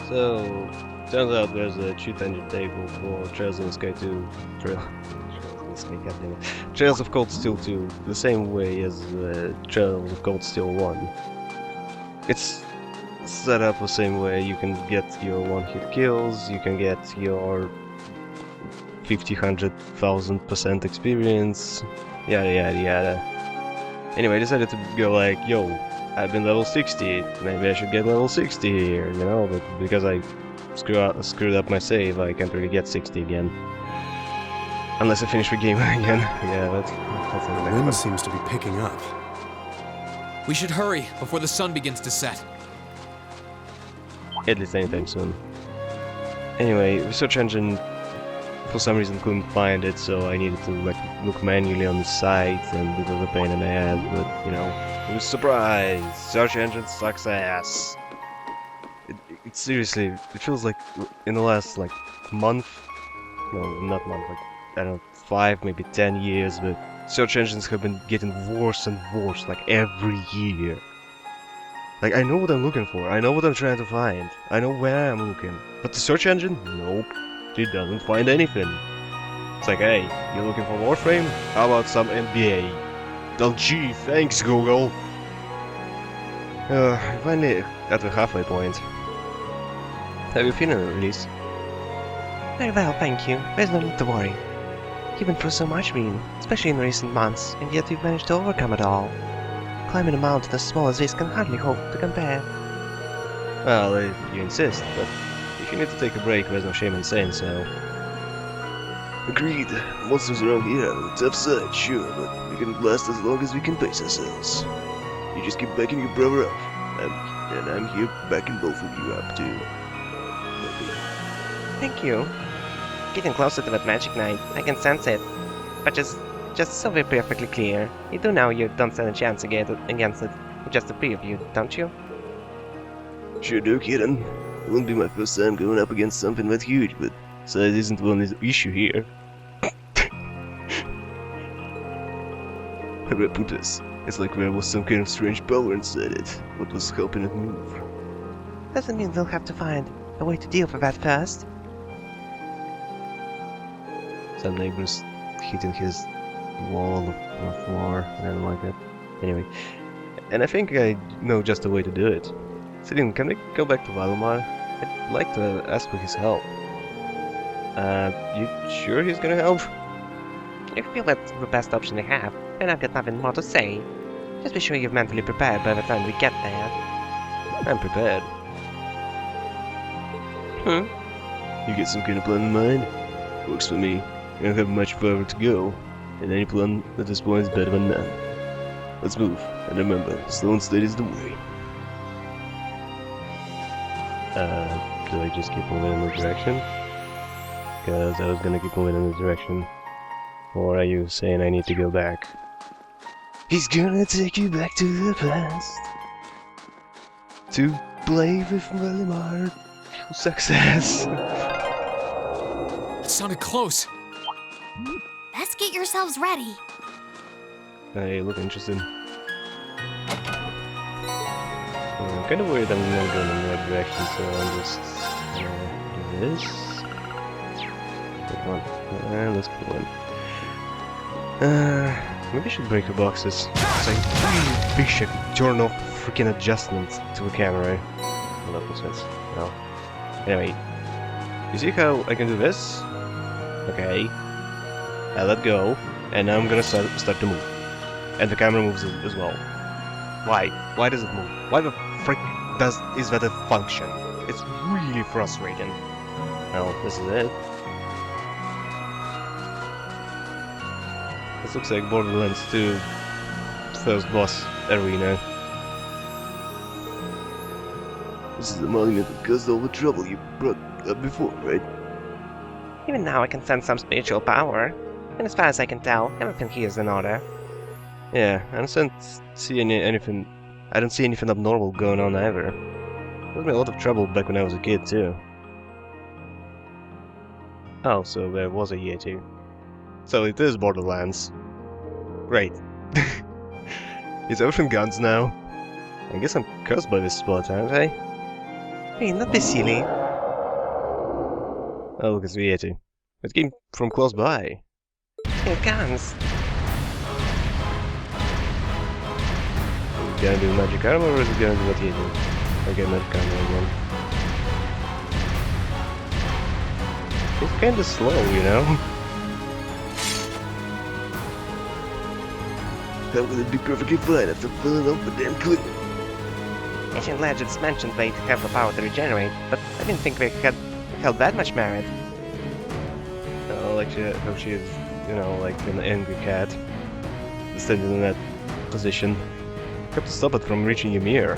So, turns out there's a cheat engine table for Trails in the Sky 2. Trails in the Sky, goddammit. Trails of Cold Steel 2, the same way as Trails of Cold Steel 1. It's set up the same way. You can get your one-hit kills, you can get your 50, 100,000% experience, yada yada yada. Anyway, I decided to go like, yo, I've been level 60, maybe I should get level 60 here, you know, but because I screwed up my save, I can't really get 60 again. Unless I finish the game again. Yeah, that's The wind seems to be picking up. We should hurry before the sun begins to set. at least anytime soon. Anyway, the search engine for some reason couldn't find it, so I needed to like look manually on the site, and it was a pain in the ass, but you know, it was surprise! Search engine success! It seriously, it feels like in the last like month, no, not month, like I don't know, 5, maybe 10 years, but search engines have been getting worse and worse, like every year. Like, I know what I'm looking for, I know what I'm trying to find, I know where I'm looking, but the search engine? Nope. It doesn't find anything. It's like, hey, you're looking for Warframe? How about some NBA? Well, gee, thanks, Google! Finally at the halfway point. Have you finished the release? Very well, thank you. There's no need to worry. You've been through so much, Rean, especially in recent months, and yet you've managed to overcome it all. Climbing a mountain as small as this can hardly hope to compare. Well, if you insist, but if you need to take a break, there's no shame in saying so. Agreed. Monsters around here are on the tough side, sure, but we can last as long as we can pace ourselves. You just keep backing your brother up, and I'm here backing both of you up, too. Thank you. Getting closer to that magic night, I can sense it. But just so we're perfectly clear, you do know you don't stand a chance against it with just the three of you, don't you? Sure do, kitten. It won't be my first time going up against something that huge, but size isn't the only issue here. Haraputas. It's like there was some kind of strange power inside it. What was helping it move? Doesn't mean we'll have to find a way to deal with that first. Some neighbors hitting his wall on the floor. I don't like that. Anyway, and I think I know just the way to do it. Sidin, can we go back to Valimar? I'd like to ask for his help. You sure he's gonna help? If you feel that's the best option to have, then I've got nothing more to say. Just be sure you're mentally prepared by the time we get there. I'm prepared. You get some kind of plan in mind? Works for me. I don't have much further to go, and any plan at this point is better than none. Let's move, and remember, slow and steady is the way. Do I just keep moving in this direction? Because I was gonna keep moving in this direction. Or are you saying I need to go back? He's gonna take you back to the past. To play with Valimar. Success! It sounded close. Let's get yourselves ready. Hey, look interested. I'm kind of worried I'm not going in the right direction, so I'm just do this. Good one. Let's go in. Maybe I should break the boxes. So I really wish I could turn off the freaking adjustments to the camera. Well, that makes sense. No. Anyway, you see how I can do this? Okay. I let go, and now I'm gonna start to move. And the camera moves as well. Why? Why does it move? Why the frick is that a function? It's really frustrating. Well, this is it. This looks like Borderlands 2 first boss arena. This is the monument that caused all the trouble you brought up before, right? Even now I can sense some spiritual power. And as far as I can tell, everything here is in order. Yeah, I don't see anything. I don't see anything abnormal going on either. It caused me a lot of trouble back when I was a kid too. Oh, so there was a Yeti. So it is Borderlands. Great. Is everything guns now? I guess I'm cursed by this spot, aren't I? Hey, not be silly. Oh, look, it's V80. It came from close by. Here it comes. Is it gonna do magic armor or is it gonna do what you do? Okay, magic armor again. It's kinda slow, you know? How will it be perfectly fine after filling up the damn clip? Ancient legends mentioned they have the power to regenerate, but I didn't think they held that much merit. I like how she is, you know, like an angry cat. Standing in that position. You have to stop it from reaching Ymir.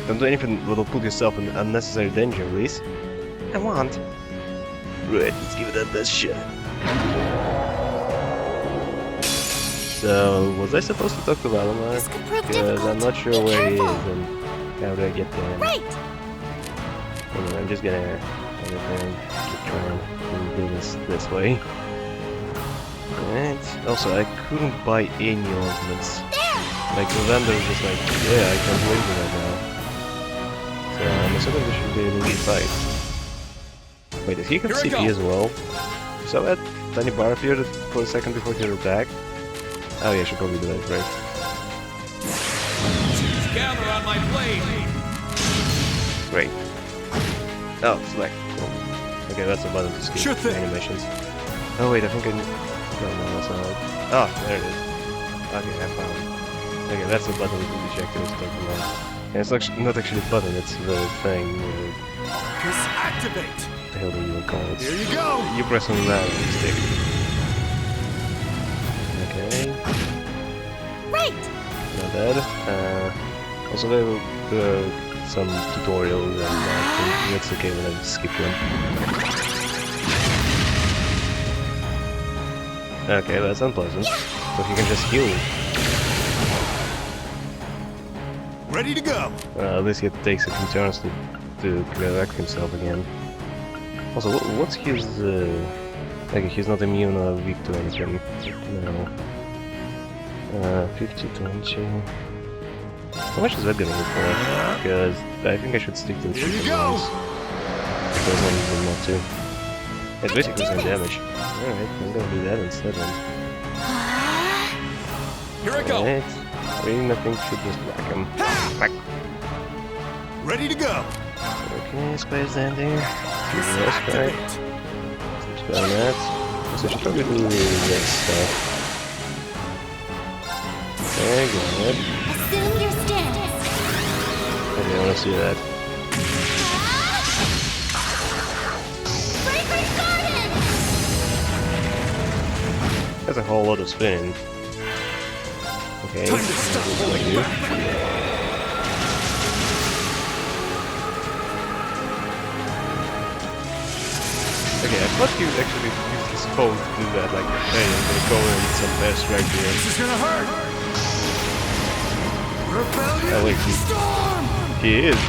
Don't do anything that'll put yourself in unnecessary danger, please. I won't. Right, let's give it our best shot. So, was I supposed to talk to Valimar? This could prove Because difficult. I'm not sure Be where he is careful. and how do I get there. Right. Anyway, I'm just gonna keep trying to do this way. Alright. Also, I couldn't buy any ornaments. Like, the vendor was just like, yeah, I can't wait for that now. So, I'm assuming this should be an easy fight. Wait, is he got Here I CP go. as well? So that tiny bar appeared for a second before he attacked. Oh yeah, I should probably do that, right? Gather on my blade. Great. Oh, select. Cool. Okay, that's a button to skip Sure thing. animations. Oh wait, I think I... No, that's not it. Oh, there it is. Okay, I found it. Okay, that's the button to eject it. And it's not actually a button, it's the thing. Activate! What the hell do you even call it? Here you go! You press on that stick. Okay, Right. not bad. Also, there were some tutorials, and it's okay when I skip them. Okay, that's unpleasant. So he can just heal. Ready to go! At least it takes a few turns to correct himself again. Also, what's his... Okay, he's not immune or weak to anything. No. 50, 20... How much is that gonna hit for? Because I think I should stick to the Here you cheaper go! ones. Because one reason not to. It's basically the same damage. Alright, I'm gonna do that instead then. Here I go. Alright. Green, I think, should just whack him. Whack. Ready to go! Okay, Space Dandy. Two more strike. Activate! Some spell mats. So I should probably do this stuff. Okay, good. Assume your stance. Okay, I wanna see that. Fragrant garden. That's a whole lot of spinning. Okay, Time to stop like holding you. back! Okay, I thought you actually used his phone to do that, like, hey, I'm gonna go in with some airstrike here. This is gonna hurt! Rebellion! Oh wait, Storm! he is.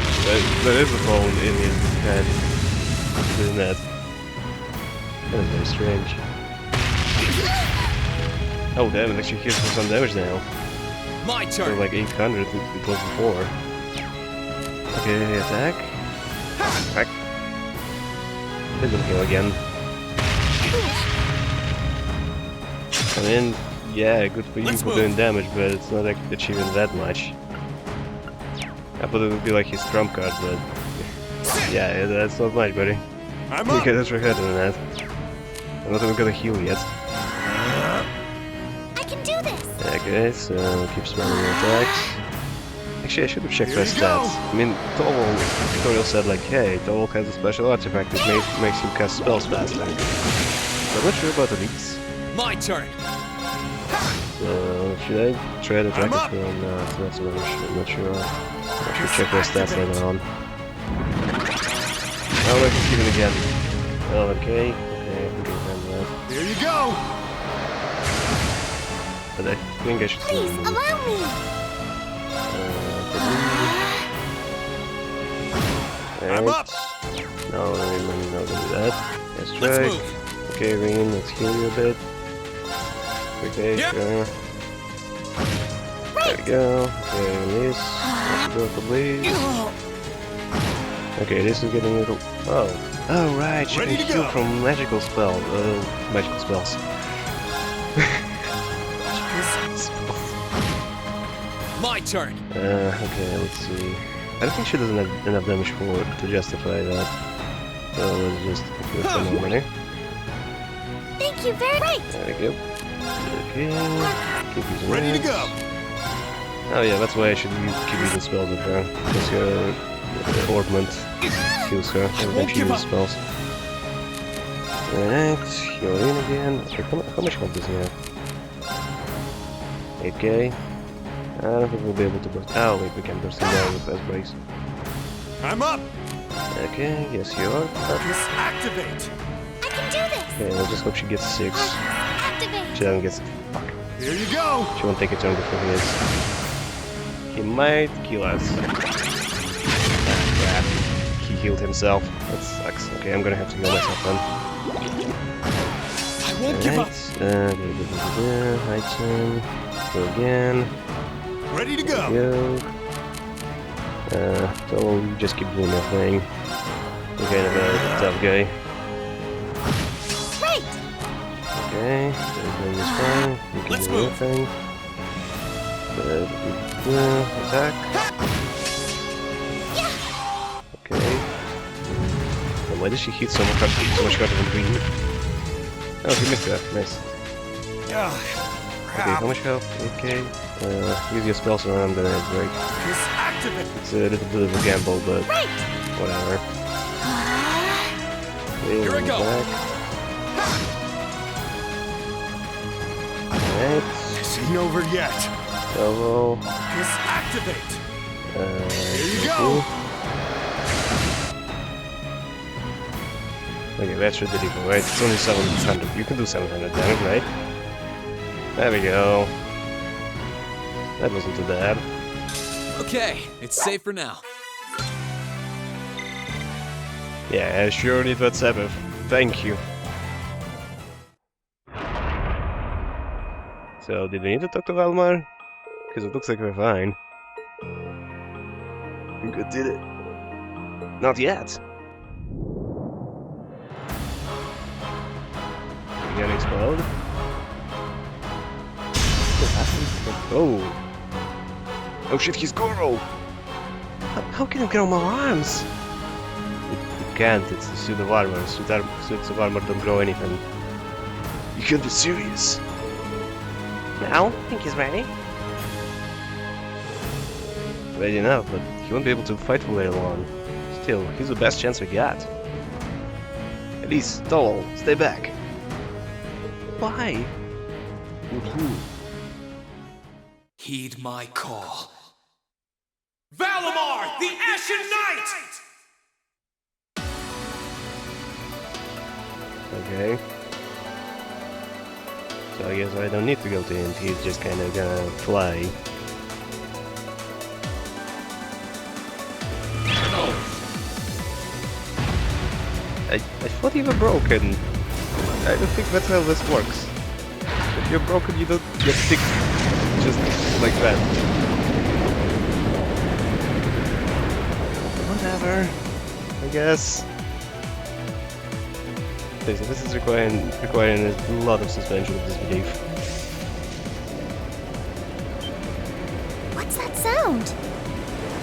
There is a phone in his head. Doing that. That is very strange. Oh damn, it actually heals for some damage now. My So turn. like 800 it was before. Okay, attack. Attack. He's gonna heal again. I mean, yeah, good for you Let's for move. doing damage, but it's not like achieving that much. I thought it would be like his trump card, but yeah, that's not much, buddy. I'm You up! get better than that. I'm not even gonna heal yet. I can do this. Okay, so keep spamming your attacks. Actually, I should have checked my Here you go. stats. I mean, Torvald tutorial said like, hey, Torvald has a special artifact that makes him cast spells faster. But I'm not sure about the leaks. My turn. So, should I try to track I'm up. it or not? That's what I'm not sure. I should check my stats later on. Oh, look, it's even again. Oh, okay. Okay, we can handle that. Here you go! But I think I should still Please move. allow me. I'm up. No, I'm not gonna do that. Let's Let's try. move. Okay, Reen, let's heal you a bit. Okay, Yep. sure. There we go. Okay, release. Let's go for bleed. Okay, this is getting a little... Oh. Oh, right, she Ready can to heal go. from magical magical spells. My turn. Okay, let's see. I don't think she doesn't have enough damage to justify that. So let's just do it normally. Thank you very right. There we go. Okay. Keep using Ready to this. go. Oh yeah, that's why I should keep using spells with her. Because her ornament heals her every time she uses spells. Alright, heal in again. How much health does he have? 8k. I don't think we'll be able to burst. Oh wait, we can burst him down with fast breaks. I'm up. Okay, yes you are. Activate. I can do this. Okay, let's just hope she gets 6. Activate. She doesn't get... Fuck. Here you go. She won't take a turn before he is. He might kill us. Ah, crap. He healed himself. That sucks. Okay, I'm gonna have to heal myself then. I won't give up. Item. Go again. Ready to go. Go. So we'll just keep doing that thing. We're kind of a tough guy. Right. Okay, everything is fine. You can Let's do move. anything. Attack. Okay. Well, why does she hit so much harder than green? Oh, he missed that. Nice. Ah, Okay, crap. how much health? Okay. Use your spells and I'm gonna break. Just activate. It's a little bit of a gamble, but Right. whatever. Here I go. Back. Alright. This ain't over yet. Level. Just activate. Here you go. Okay, that should deliver, right? It's only 700. You can do 700 damage, right? There we go. That wasn't too bad. Okay, it's safe for now. Yeah, I sure need that Sabbath. Thank you. So, did we need to talk to Valmar? Because it looks like we're fine. Good, did it? Not yet. You gonna explode? Oh! Oh shit, he's Goro! How can you grow more arms? It can't, it's a suit of armor. Suits of armor don't grow anything. You can't be serious. Now, I think he's ready. Ready enough, but he won't be able to fight for very long. Still, he's the best chance we got. At least, Toll, stay back. Why? Heed my call. Valimar, the Ashen Knight! Okay. So I guess I don't need to go to him, he's just kinda gonna fly. I thought you were broken. I don't think that's how this works. If you're broken, you don't get fixed just like that. Whatever. I guess. Okay, so this is requiring a lot of suspension of disbelief. What's that sound?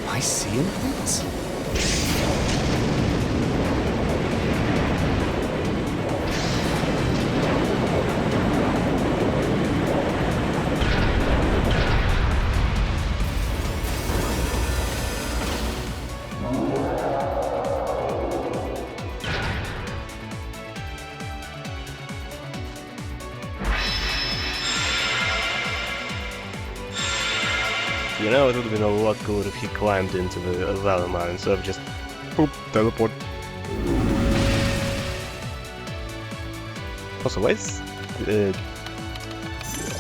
Am I seeing things? You know, it would have been a lot cooler if he climbed into the Valimar instead of just boop, teleport. Also, why is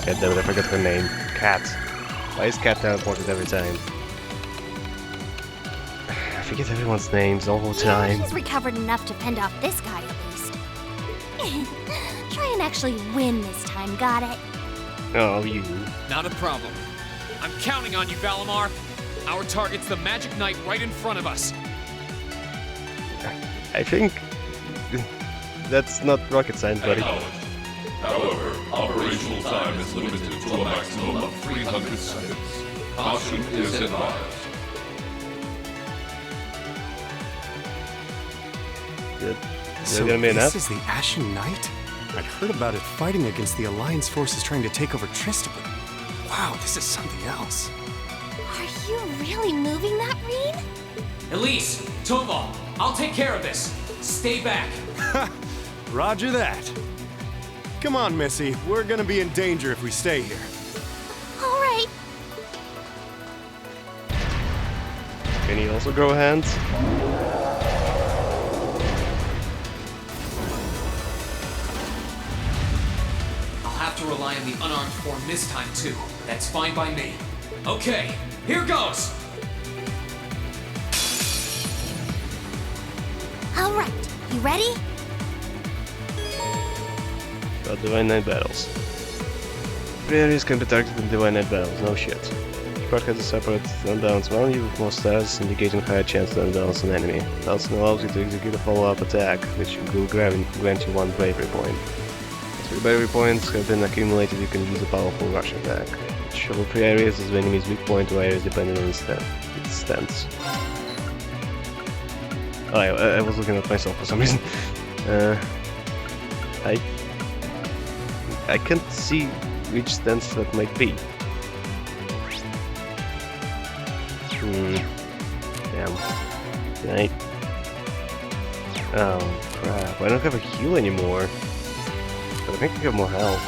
God damn it, I forgot her name. Cat. Why is Cat teleported every time? I forget everyone's names all the time. He's recovered enough to fend off this guy at least. Try and actually win this time, got it? Oh, you. Not a problem. I'm counting on you, Valimar. Our target's the Magic Knight right in front of us. I think that's not rocket science, buddy. However, operational time is limited to a maximum of 300 seconds. Caution is advised. Is that gonna be enough? This is the Ashen Knight? I'd heard about it fighting against the Alliance forces trying to take over Trista, but wow, this is something else. Are you really moving that, Reen? Elise, Tova, I'll take care of this. Stay back. Roger that. Come on, Missy. We're gonna be in danger if we stay here. All right. Can he also grow hands? I'll have to rely on the unarmed form this time too. That's fine by me. Okay, here goes! All right. You ready? About Divine Knight battles. Three areas can be targeted in Divine Knight battles, no shit. Each part has a separate unbalance value with more stars, indicating higher chance to unbalance an enemy. It also allows you to execute a follow-up attack, which will grant you 1 bravery point. As 3 bravery points have been accumulated, you can use a powerful rush attack. Shovel 3 areas as the enemy's weak point or areas depending on its stance. Oh, I was looking at myself for some reason. I can't see which stance that might be. Damn. Oh crap, I don't have a heal anymore. But I think I have more health.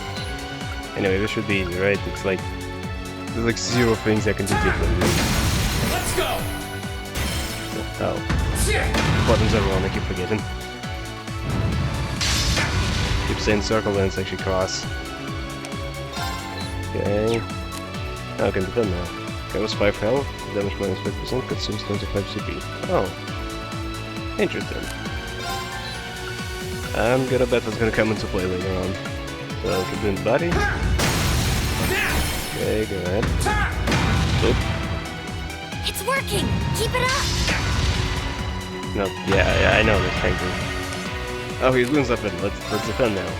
Anyway, this should be easy, right? It's like... There's like 0 things I can do differently. Let's go! Oh. Buttons are wrong, I keep forgetting. Keep saying circle, then it's actually cross. Okay. Oh, I can do that now. Carries 5 health, damage minus 5%, consumes 25 CP. Oh. Interesting. I'm gonna bet that's gonna come into play later on. So, keep doing the body. Okay, go ahead. Oop. It's working. Keep it up. No, yeah, I know this, thank you. Oh, he's doing something. Let's defend now.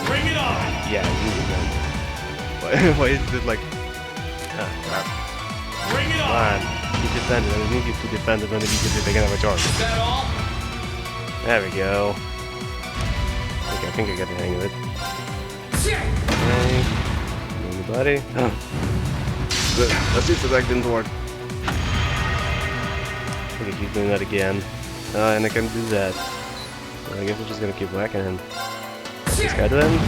Bring it on! Yeah, he's doing that. Why is it like... Ah, crap. Bring it Come on. Keep defending. I need you to defend it when immediately they can have a charge. Is that all? There we go. Okay, I think I got the hang of it. Okay. Anybody? The assist attack didn't work. Okay, keep doing that again. And I can do that. So I guess we're just gonna keep whacking him. What's this guy doing?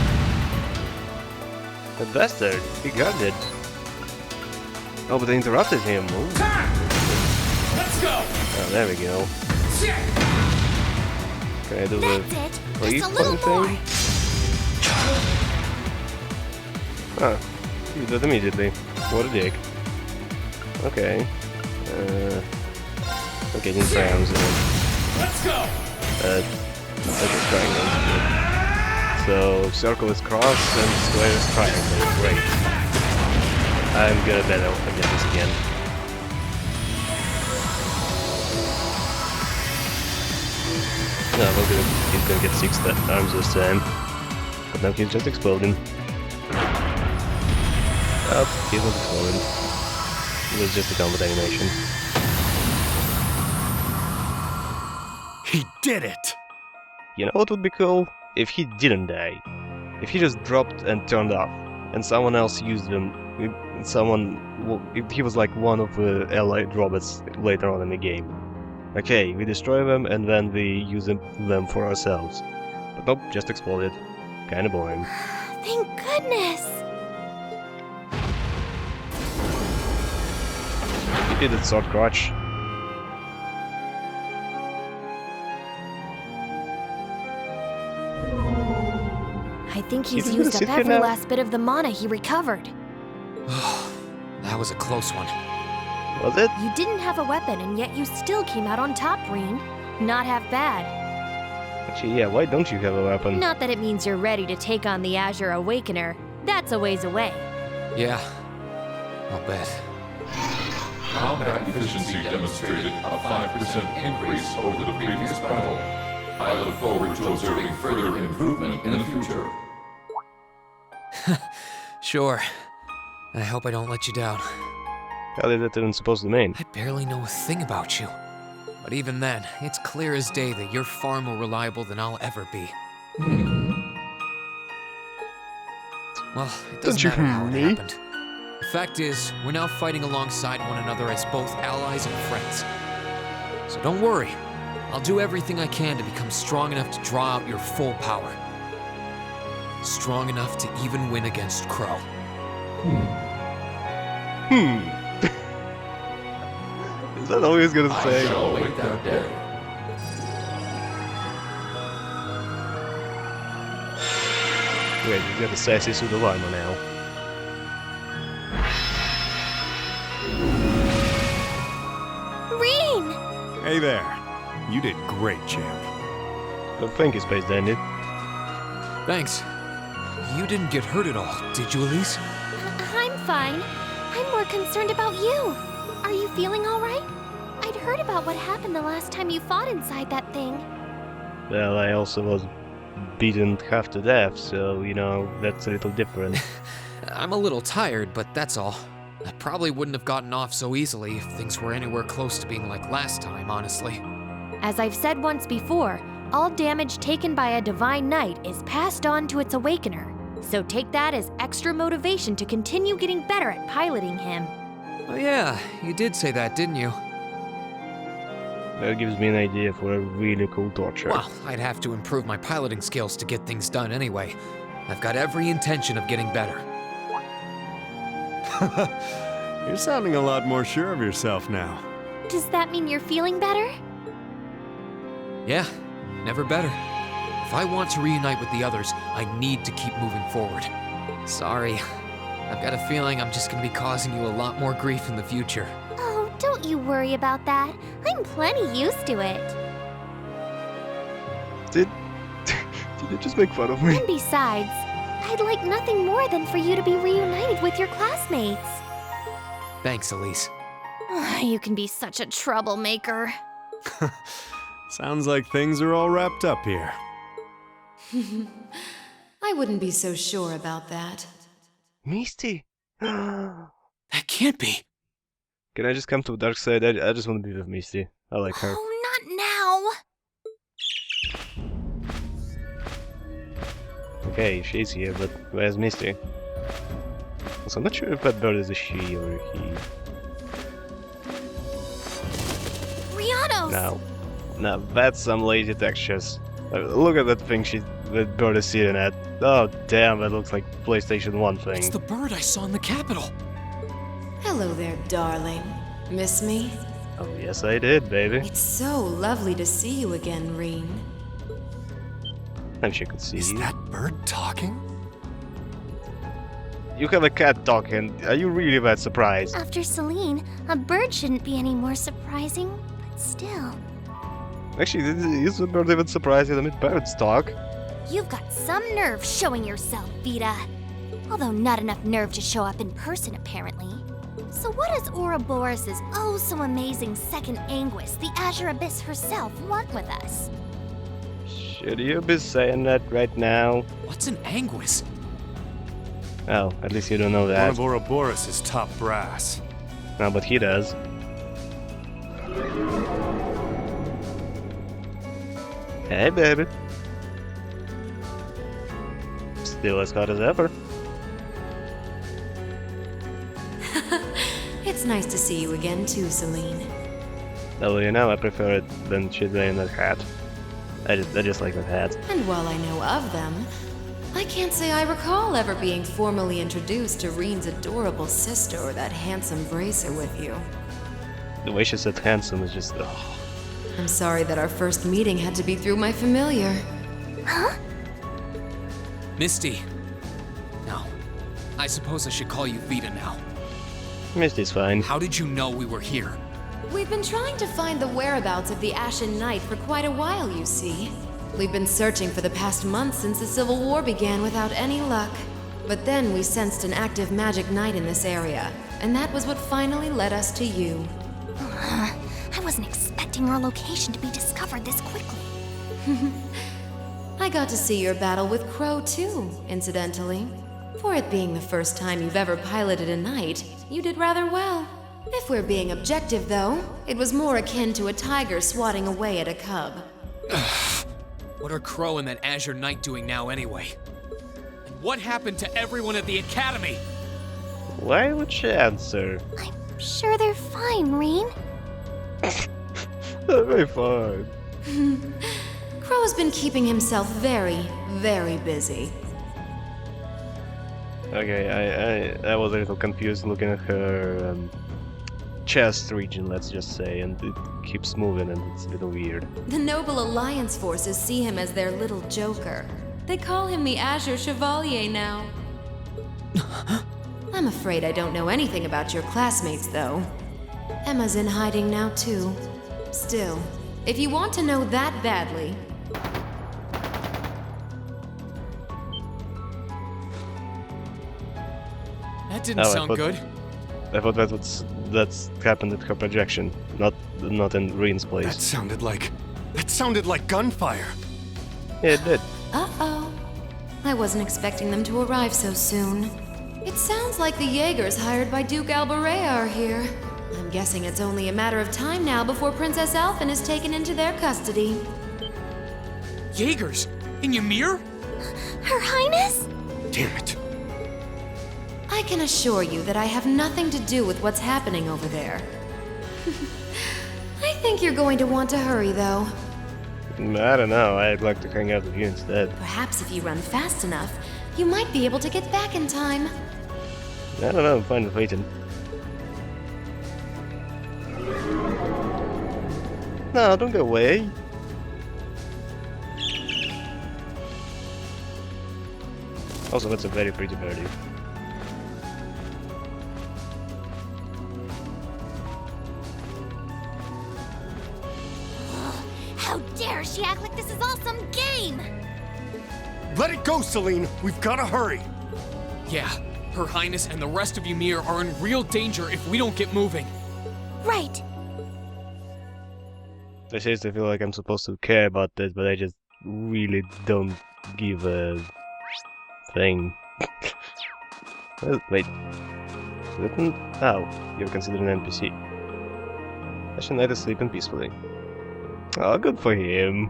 The bastard! He got it. Oh, but I interrupted him. Ooh. Let's go! Oh, there we go. Can I do the That's it. freeze Just a little button more. thing? Huh. He did that immediately. What a dick. Okay. Okay, in triangles. Let's go! That's just triangle. So, circle is cross and square is triangle. Great. I'm gonna bet I'll forget this again. No, he's gonna get 6 times this time. But now he's just exploding. Oh, he's not exploding. It was just a combat animation. He did it! You know what would be cool? If he didn't die. If he just dropped and turned off, and someone else used them. If he was like one of the allied robots later on in the game. Okay, we destroy them and then we use them for ourselves. But nope, just exploded. Kinda boring. Thank goodness. He did it, sword crotch. I think he's He's gonna used up sit here every now? last bit of the mana he recovered. That was a close one. Was it? You didn't have a weapon, and yet you still came out on top, Reen. Not half bad. Actually, yeah, why don't you have a weapon? Not that it means you're ready to take on the Azure Awakener. That's a ways away. Yeah, I'll bet. Combat efficiency demonstrated a 5% increase over the previous battle. I look forward to observing further improvement in the future. Sure. I hope I don't let you down. How did that even supposed to mean? I barely know a thing about you. But even then, it's clear as day that you're far more reliable than I'll ever be. Well, it doesn't Don't you matter how it me? happened. The fact is, we're now fighting alongside one another as both allies and friends. So don't worry. I'll do everything I can to become strong enough to draw out your full power. Strong enough to even win against Crow. Is that all he was gonna I say? shall await that day. Wait, you got the sassy suit of armor now. Reen! Hey there. You did great, champ. Thank you, Space Dandy. Thanks. You didn't get hurt at all, did you, Elise? I'm fine. I'm more concerned about you. Are you feeling all right? I'd heard about what happened the last time you fought inside that thing. Well, I also was beaten half to death, so, you know, that's a little different. I'm a little tired, but that's all. I probably wouldn't have gotten off so easily if things were anywhere close to being like last time, honestly. As I've said once before, all damage taken by a Divine Knight is passed on to its Awakener. So take that as extra motivation to continue getting better at piloting him. Oh yeah, you did say that, didn't you? That gives me an idea for a really cool torture. Well, I'd have to improve my piloting skills to get things done anyway. I've got every intention of getting better. You're sounding a lot more sure of yourself now. Does that mean you're feeling better? Yeah, never better. If I want to reunite with the others, I need to keep moving forward. Sorry. I've got a feeling I'm just gonna be causing you a lot more grief in the future. Oh, don't you worry about that. I'm plenty used to it. Did you just make fun of me? And besides, I'd like nothing more than for you to be reunited with your classmates. Thanks, Elise. You can be such a troublemaker. Sounds like things are all wrapped up here. I wouldn't be so sure about that. Misty! Can That can't be. I just come to the dark side? I just want to be with Misty. I like her. Oh, not now. Okay, she's here, but where's Misty? Also, I'm not sure if that bird is a she or a he. Rianos! Now that's some lazy textures. Look at that thing that bird is sitting at. Oh damn, that looks like PlayStation 1 thing. It's the bird I saw in the Capitol. Hello there, darling. Miss me? Oh yes I did, baby. It's so lovely to see you again, Reen. And she could see Is you. that bird talking? You have a cat talking. Are you really that surprised? After Celine, a bird shouldn't be any more surprising, but still. Actually, is the bird even surprised that I mean birds talk? You've got some nerve showing yourself, Vita. Although not enough nerve to show up in person, apparently. So what does Ouroboros' oh-so-amazing second Anguis, the Azure Abyss herself, want with us? Should you be saying that right now? What's an Anguis? Oh, at least you don't know One that. of Ouroboros' top brass. No, but he does. Hey, baby. Still as hot as ever. It's nice to see you again too, Celine. Although, you know, I prefer it than she's wearing that hat. I just like that hat. And while I know of them, I can't say I recall ever being formally introduced to Reen's adorable sister or that handsome bracer with you. The way she said handsome is just... Oh. I'm sorry that our first meeting had to be through my familiar. Huh? Misty. No. I suppose I should call you Vita now. Misty's fine. How did you know we were here? We've been trying to find the whereabouts of the Ashen Knight for quite a while, you see. We've been searching for the past month since the Civil War began without any luck. But then we sensed an active magic knight in this area, and that was what finally led us to you. I wasn't expecting our location to be discovered this quickly. I got to see your battle with Crow too, incidentally. For it being the first time you've ever piloted a knight, you did rather well. If we're being objective, though, it was more akin to a tiger swatting away at a cub. What are Crow and that Azure Knight doing now anyway? And what happened to everyone at the Academy? Why would she answer? I'm sure they're fine, Rain. They're very fine. Crow's been keeping himself very, very busy. Okay, I was a little confused looking at her chest region, let's just say, and it keeps moving and it's a little weird. The Noble Alliance forces see him as their little joker. They call him the Azure Chevalier now. I'm afraid I don't know anything about your classmates, though. Emma's in hiding now, too. Still, if you want to know that badly... That didn't Oh, I sound thought- good. I thought that's happened at her projection, not in Reen's place. That sounded like gunfire. Yeah, it did. Uh-oh. I wasn't expecting them to arrive so soon. It sounds like the Jaegers hired by Duke Alberea are here. I'm guessing it's only a matter of time now before Princess Alphen is taken into their custody. Jaegers? In Ymir? Her Highness? Damn it. I can assure you that I have nothing to do with what's happening over there. I think you're going to want to hurry, though. I don't know, I'd like to hang out with you instead. Perhaps if you run fast enough, you might be able to get back in time. I don't know, I'm fine with waiting. No, don't go away. Also, that's a very pretty birdie. How dare she act like this is all some game! Let it go, Celine. We've got to hurry. Yeah, Her Highness and the rest of Ymir are in real danger if we don't get moving. Right. I seriously feel like I'm supposed to care about this, but I just really don't give a thing. Wait. Sleeping? Oh, you're considered an NPC. Ashen Knight is sleeping peacefully. Oh, good for him.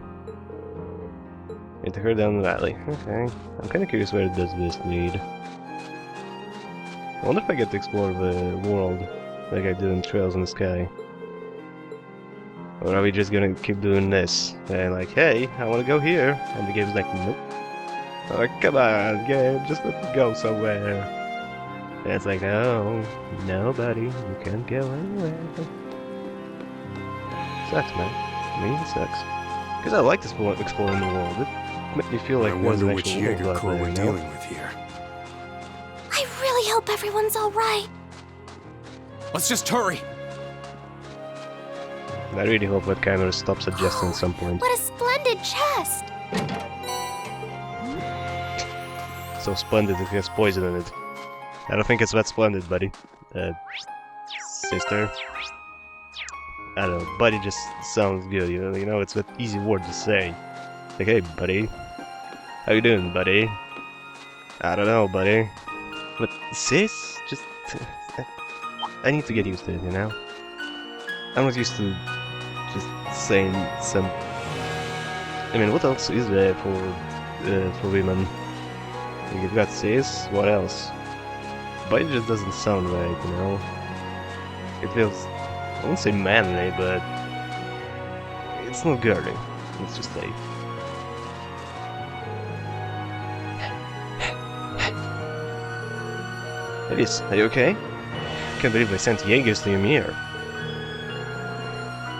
Need to hurry down the valley. Okay. I'm kinda curious where does this lead. I wonder if I get to explore the world like I do in Trails in the Sky. Or are we just gonna keep doing this? And like, hey, I wanna go here. And the game's like, nope. Oh, come on, game, just let me go somewhere. And it's like, no, buddy, you can't go anywhere. Sucks, man. Really sucks. Because I like exploring the world. It makes me feel like I there's wonder an which actual Jaeger world out Corps there, we're you know? dealing with here. I really hope everyone's alright. Let's just hurry. I really hope webcamera stops adjusting at some point. What a splendid chest! So splendid it has poison in it. I don't think it's that splendid, buddy. Sister. I don't know, buddy just sounds good, you know, it's that easy word to say. Like, hey, buddy. How you doing, buddy? I don't know, buddy. But sis? Just... I need to get used to it, you know? I'm not used to just saying some... I mean, what else is there for women? You've got sis, what else? But it just doesn't sound right, you know? It feels... I won't say manly, but... It's not girly, let's just say. Elise, are you okay? Can't believe they sent Jaegers to Ymir.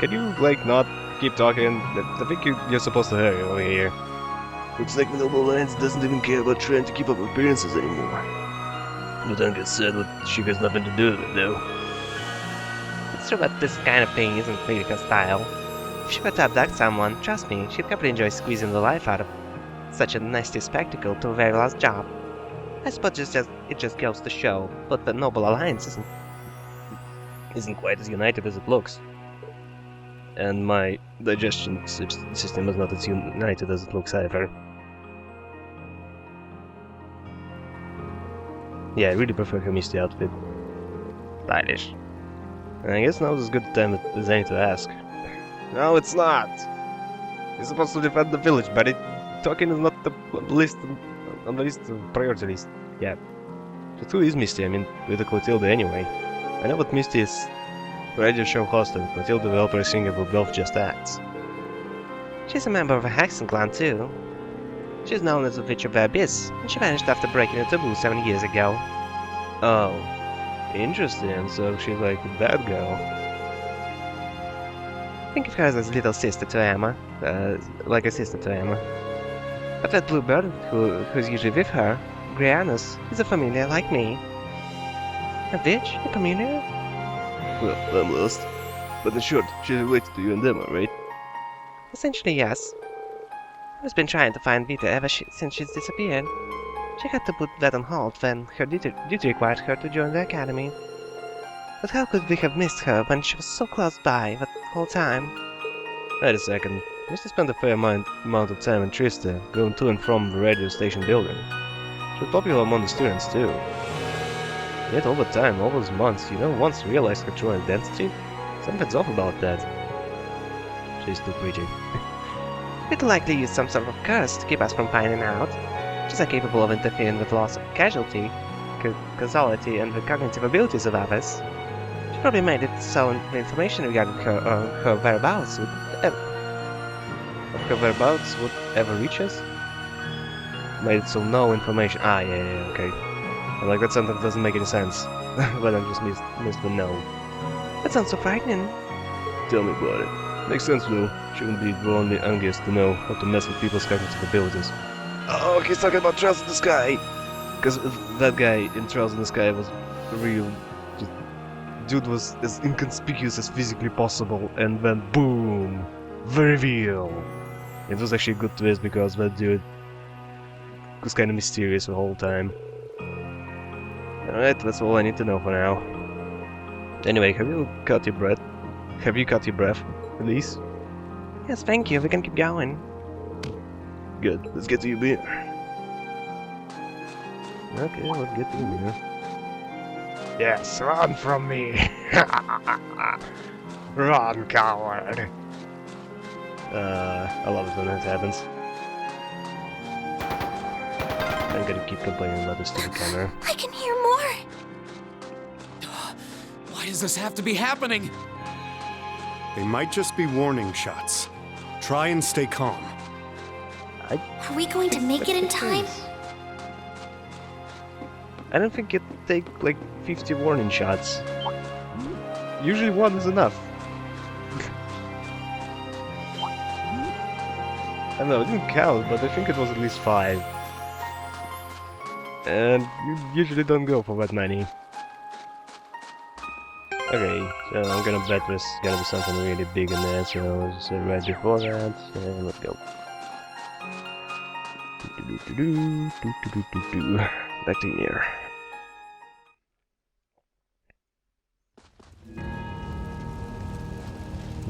Can you, like, not keep talking? I think you're supposed to hurry over here. Looks like the Noble Alliance doesn't even care about trying to keep up appearances anymore. But don't get sad what she has nothing to do with it, though. It's true that this kind of thing isn't really her style. If she were to abduct someone, trust me, she'd probably enjoy squeezing the life out of such a nasty spectacle to a very last job. I suppose it just goes to show, but the Noble Alliance isn't quite as united as it looks. and my digestion system is not as united as it looks either. Yeah, I really prefer her Misty outfit. Stylish. And I guess now is as good a time as any to ask. No, it's not! You're supposed to defend the village, buddy. Talking is not the list on the list of priority list. Yeah. But who is Misty? I mean, with the Clotilde anyway. I know what Misty is. Radio show host and Clotilde developer singer who both just acts. She's a member of a Hexen clan too. She's known as the Witch of the Abyss, and she vanished after breaking a taboo 7 years ago. Oh. Interesting, so she's like a bad girl. Think of her as a little sister to Emma. Like a sister to Emma. But that bluebird, who's usually with her, Grianus, is a familiar like me. A witch? A familiar? Well, I'm lost. But in short, she's related to you and Emma, right? Essentially, yes. I've been trying to find Vita ever since she's disappeared. She had to put that on hold when her duty required her to join the academy. But how could we have missed her when she was so close by that whole time? Wait a second. I used to spend a fair amount of time in Trista, going to and from the radio station building. She was popular among the students too. Yet over time, all those months, you never once realized her true identity? Something's off about that. She's still preaching. It'll likely use some sort of curse to keep us from finding out. She's capable of interfering with loss of causality, and the cognitive abilities of others. She probably made it so the information regarding her whereabouts would ever reach us. Made it so no information. Ah, yeah, okay. I'm like, that sentence doesn't make any sense. But I'm just missed the no. That sounds so frightening. Tell me about it. Makes sense though. Shouldn't be the only Angus to know how to mess with people's cognitive abilities. Oh, he's talking about Trails in the Sky! Because that guy in Trails in the Sky was real. Dude was as inconspicuous as physically possible, and then boom! The reveal! It was actually a good twist because that dude was kind of mysterious the whole time. Alright, that's all I need to know for now. Anyway, have you cut your breath? Have you cut your breath, Elise? Yes, thank you. We can keep going. Good. Let's get to your beer. Okay, let's get to your beer. Yes, run from me! Run, coward! I love it when that happens. I'm gonna keep complaining about this stupid camera. I can hear more! Why does this have to be happening? They might just be warning shots. Try and stay calm. Are we going to make it in time? I don't think it'd take like 50 warning shots. Usually one is enough. I don't know, it didn't count, but I think it was at least 5. And you usually don't go for that many. Okay, so I'm gonna bet there's gonna be something really big in there, so just right before that, and let's go. Back to Ymir.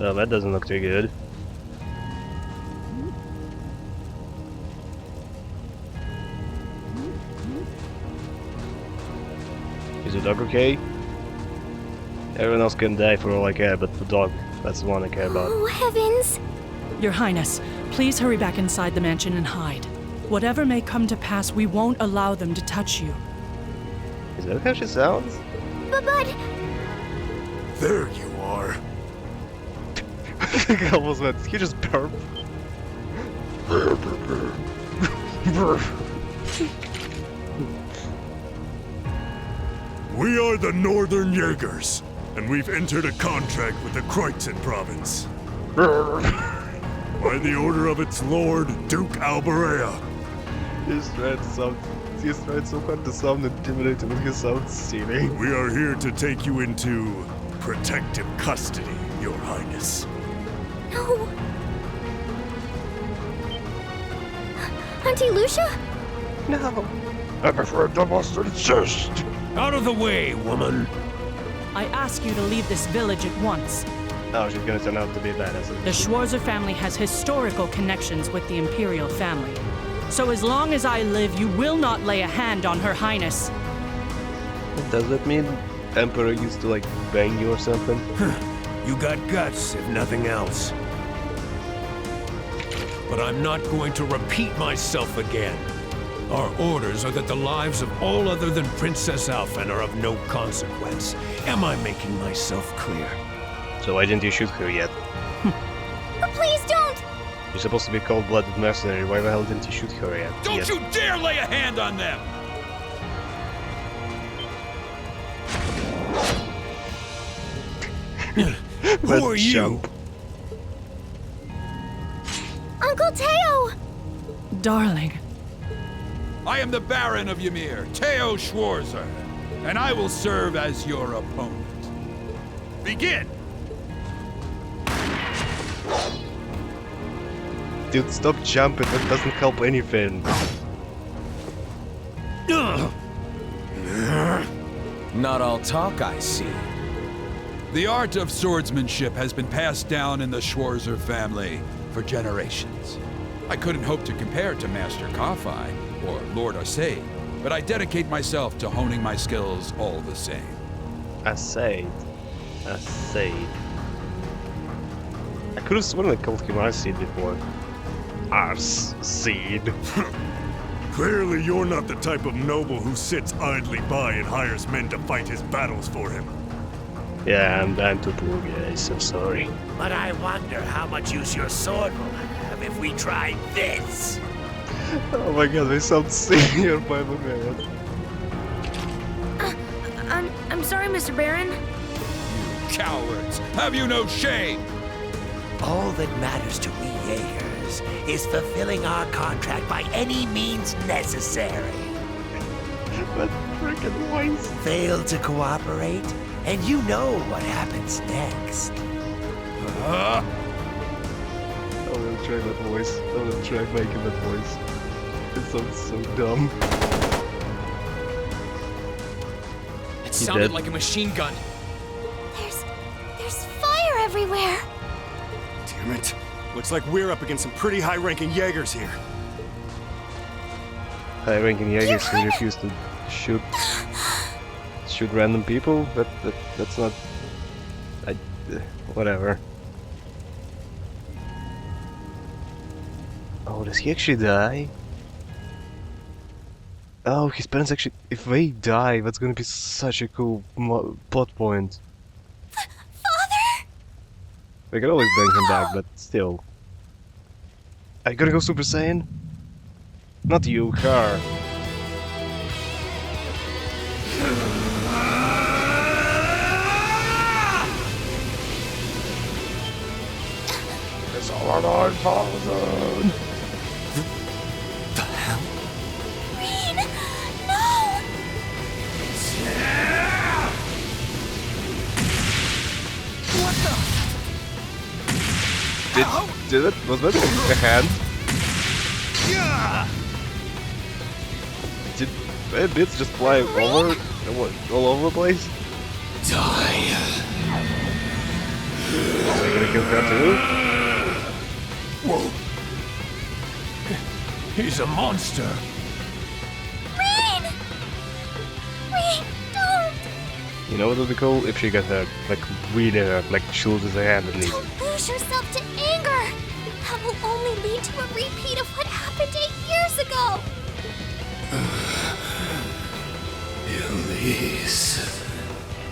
Oh, that doesn't look too good. Is the dog okay? Everyone else can die for all I care, but the dog, that's the one I care about. Oh, heavens! Your Highness, please hurry back inside the mansion and hide. Whatever may come to pass, we won't allow them to touch you. Is that how she sounds? But... There you are. I almost went, did he just burp? We are the Northern Jaegers, and we've entered a contract with the Kreutzen province. By the order of its lord, Duke Alberea. He's trying so hard to sound intimidating, but he sounds silly. We are here to take you into protective custody, Your Highness. No! Auntie Lucia? No. I'm afraid I must insist. Out of the way, woman! I ask you to leave this village at once. Oh, she's gonna turn out to be a badass. The Schwarzer family has historical connections with the Imperial family. So as long as I live, you will not lay a hand on Her Highness. Does that mean Emperor used to, like, bang you or something? You got guts, if nothing else. But I'm not going to repeat myself again. Our orders are that the lives of all other than Princess Alphen are of no consequence. Am I making myself clear? So why didn't you shoot her yet? But please don't! You're supposed to be a cold-blooded mercenary. Why the hell didn't you shoot her yet? Don't you dare lay a hand on them! Who are you? Uncle Teo! Darling. I am the Baron of Ymir, Teo Schwarzer, and I will serve as your opponent. Begin! Dude, stop jumping. That doesn't help anything. Not all talk, I see. The art of swordsmanship has been passed down in the Schwarzer family for generations. I couldn't hope to compare to Master Kafai or Lord Arsaid, but I dedicate myself to honing my skills all the same. Arsaid. Arsaid. I could have sworn they called him Arsaid before. Arsaid. Clearly you're not the type of noble who sits idly by and hires men to fight his battles for him. Yeah, I'm too poor, guys. I'm sorry. But I wonder how much use your sword will have if we try this. Oh my god, they sound senior by the minute. I'm sorry, Mr. Baron. You cowards! Have you no shame? All that matters to we Jaegers is fulfilling our contract by any means necessary. That freaking voice. Fail to cooperate, and you know what happens next. I'm gonna try that voice. I'm gonna try making that voice. It sounds so dumb. It sounded like a machine gun. There's fire everywhere! Damn it. Looks like we're up against some pretty high-ranking Jaegers here. High-ranking Jaegers who refuse to shoot random people? That's not... whatever. Oh, does he actually die? Oh, his parents actually... If they die, that's gonna be such a cool plot point. Father? We can always bring him back, but still. Are you gonna go Super Saiyan? Not you, her. It's all on our thousand. The hell? Green! No! What the? Did it? Was that a hand? Yeah! Did bits just fly over? All over the place? Die. Are you gonna kill that too? Whoa. He's a monster. Green! Green, don't! You know what would be cool? If she got hurt. Like, really hurt. Like, she loses her hand at least. Don't lose yourself to anger! That will only lead to a repeat of what happened 8 years ago! Elise.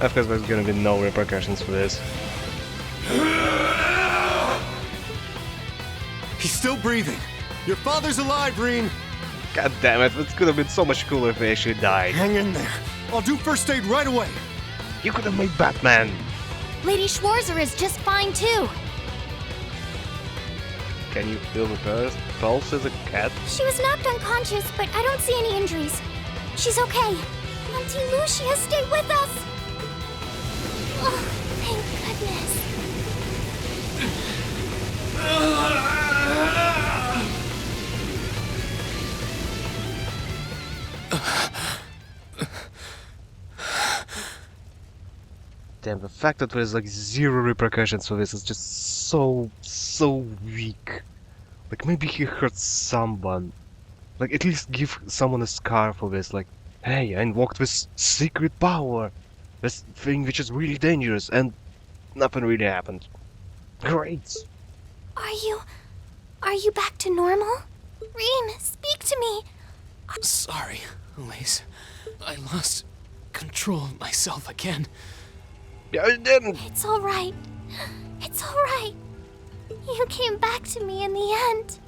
Of course, there's gonna be no repercussions for this. He's still breathing. Your father's alive, Reen. God damn it, it could have been so much cooler if they actually died. Hang in there. I'll do first aid right away. You could have made Batman. Lady Schwarzer is just fine too. Can you feel the pulse as a cat? She was knocked unconscious, but I don't see any injuries. She's okay. Auntie Lucia, stay with us! Oh, thank goodness. Damn, the fact that there's like zero repercussions for this is just so weak. Like maybe he hurt someone. Like at least give someone a scar for this. Like, hey, I invoked this secret power, this thing which is really dangerous, and nothing really happened. Great. Are you back to normal? Reem, speak to me. Sorry, Elise. I lost control of myself again. Yeah, I didn't. It's all right. It's all right. You came back to me in the end.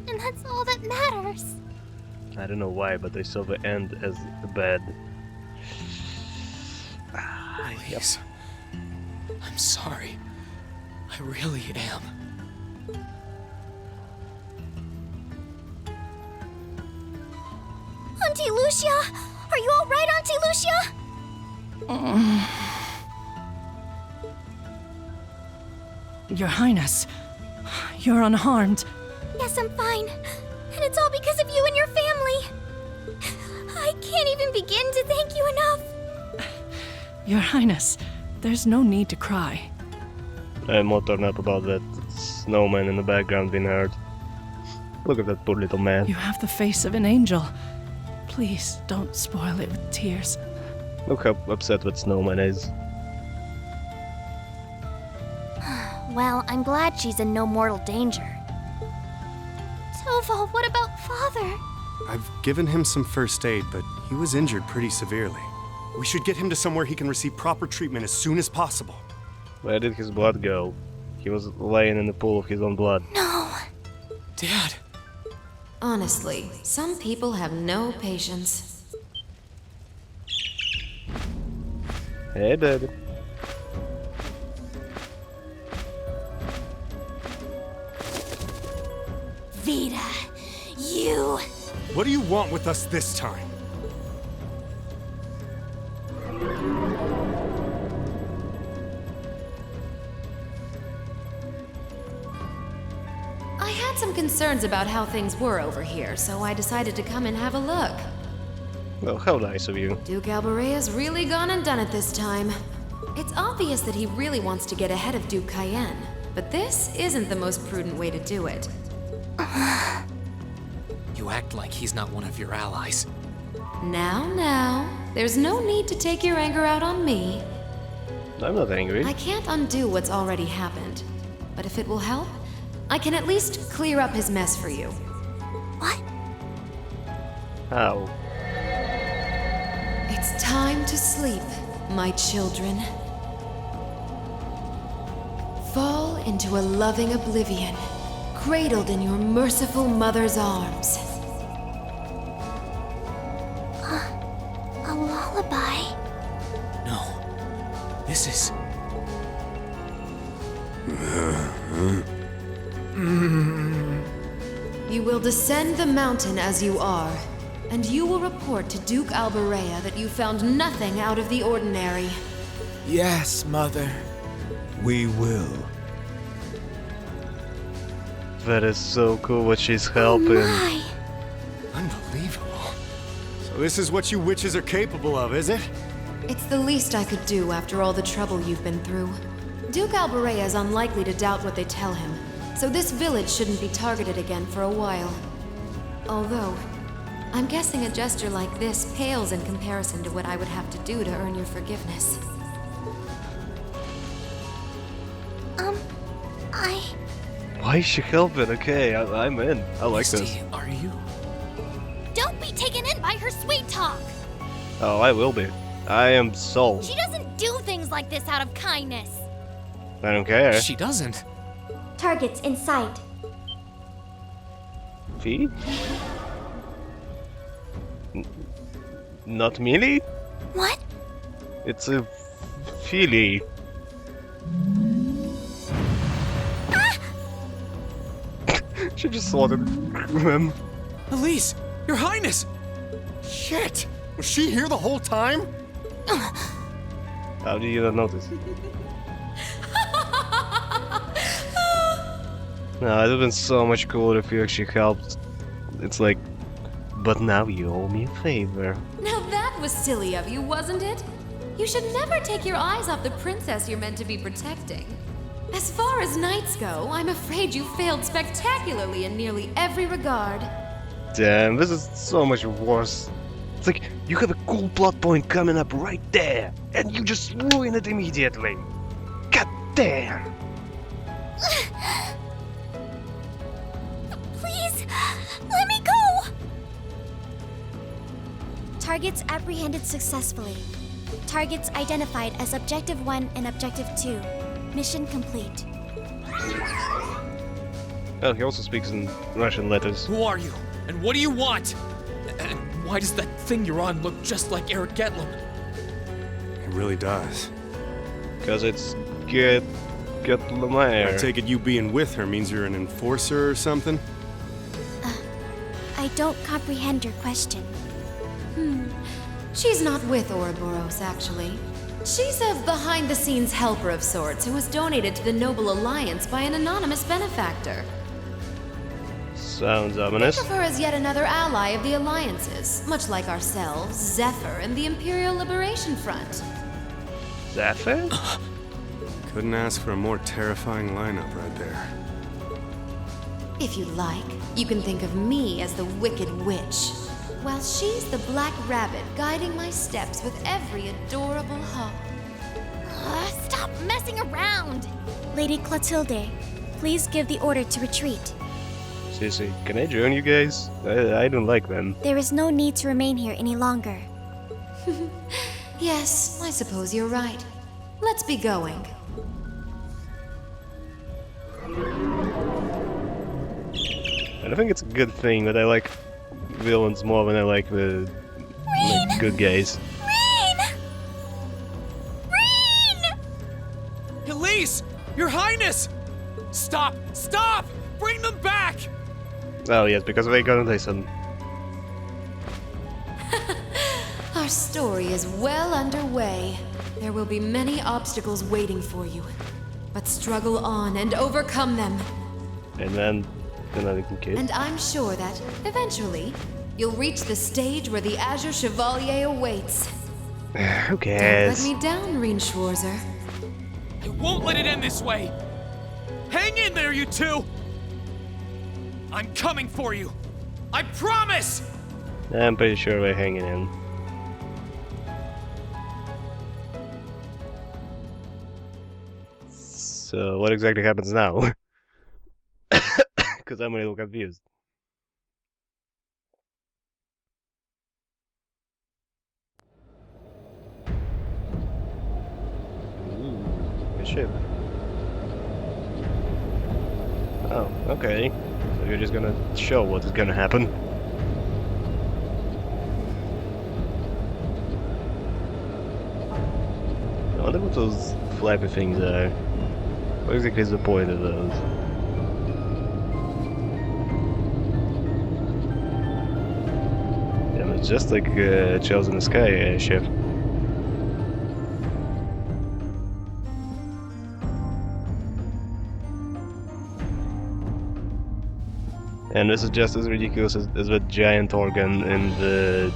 And that's all that matters. I don't know why, but I saw the end as bad. Elise, I'm sorry. I really am. Auntie Lucia! Are you all right, Auntie Lucia? Your Highness, you're unharmed. Yes, I'm fine. And it's all because of you and your family. I can't even begin to thank you enough. Your Highness, there's no need to cry. I'm more torn up about that snowman in the background being hurt. Look at that poor little man. You have the face of an angel. Please don't spoil it with tears. Look how upset that snowman is. Well, I'm glad she's in no mortal danger. Toval, what about Father? I've given him some first aid, but he was injured pretty severely. We should get him to somewhere he can receive proper treatment as soon as possible. Where did his blood go? He was laying in the pool of his own blood. No. Dad! Honestly, some people have no patience. Hey, baby. Vita, you... What do you want with us this time? I had some concerns about how things were over here, so I decided to come and have a look. Well, how nice of you. Duke Albarea's really gone and done it this time. It's obvious that he really wants to get ahead of Duke Cayenne, but this isn't the most prudent way to do it. You act like he's not one of your allies. Now, there's no need to take your anger out on me. I'm not angry. I can't undo what's already happened, but if it will help, I can at least clear up his mess for you. What? How? It's time to sleep, my children. Fall into a loving oblivion, cradled in your merciful mother's arms. A lullaby? No. This is... You will descend the mountain as you are, and you will report to Duke Albarea that you found nothing out of the ordinary. Yes, Mother. We will. That is so cool what she's helping. My. Unbelievable. So this is what you witches are capable of, is it? It's the least I could do after all the trouble you've been through. Duke Albarea is unlikely to doubt what they tell him, so this village shouldn't be targeted again for a while. Although, I'm guessing a gesture like this pales in comparison to what I would have to do to earn your forgiveness. Why is she helping? Okay, I'm in. I like this. Misty, are you? Don't be taken in by her sweet talk! Oh, I will be. I am sold. She doesn't do things like this out of kindness. I don't care. She doesn't. Targets in sight. Feed? Not melee? What? It's a feely. She just slaughtered him. Elise! Your Highness! Shit! Was she here the whole time? How did you not notice? No, it would have been so much cooler if you actually helped. It's like, but now you owe me a favor. Now that was silly of you, wasn't it? You should never take your eyes off the princess you're meant to be protecting. As far as knights go, I'm afraid you failed spectacularly in nearly every regard. Damn, this is so much worse. It's like, you have a cool plot point coming up right there, and you just ruin it immediately. God damn! Please, let me go! Targets apprehended successfully. Targets identified as Objective 1 and Objective 2. Mission complete. Well, he also speaks in Russian letters. Who are you? And what do you want? And why does that thing you're on look just like Eric Getlum? It really does. Because it's Lemire. I take it you being with her means you're an enforcer or something? I don't comprehend your question. She's not with Ouroboros, actually. She's a behind-the-scenes helper of sorts who was donated to the Noble Alliance by an anonymous benefactor. Sounds ominous. Think of her as yet another ally of the Alliances, much like ourselves, Zephyr, and the Imperial Liberation Front. Zephyr? Couldn't ask for a more terrifying lineup right there. If you like, you can think of me as the Wicked Witch, while she's the Black Rabbit guiding my steps with every adorable hop. Stop messing around! Lady Clotilde, please give the order to retreat. Sissy, can I join you guys? I don't like them. There is no need to remain here any longer. Yes, I suppose you're right. Let's be going. And I think it's a good thing that I like villains more than I like the good guys. Elise! Your Highness! Stop! Stop! Bring them back! Oh yes, because they got listen. Our story is well underway. There will be many obstacles waiting for you. But struggle on and overcome them. And then another kid. And I'm sure that, eventually, you'll reach the stage where the Azure Chevalier awaits. Who cares? Don't let me down, Reen Schwarzer. I won't let it end this way! Hang in there, you two! I'm coming for you! I promise! I'm pretty sure we're hanging in. So, what exactly happens now? Because I'm a little confused. Ooh, a ship. Oh, okay. So you're just gonna show what is gonna happen. I wonder what those flappy things are. What exactly is the point of those? Yeah, it's just like Chels in the Sky ship. And this is just as ridiculous as the giant organ in the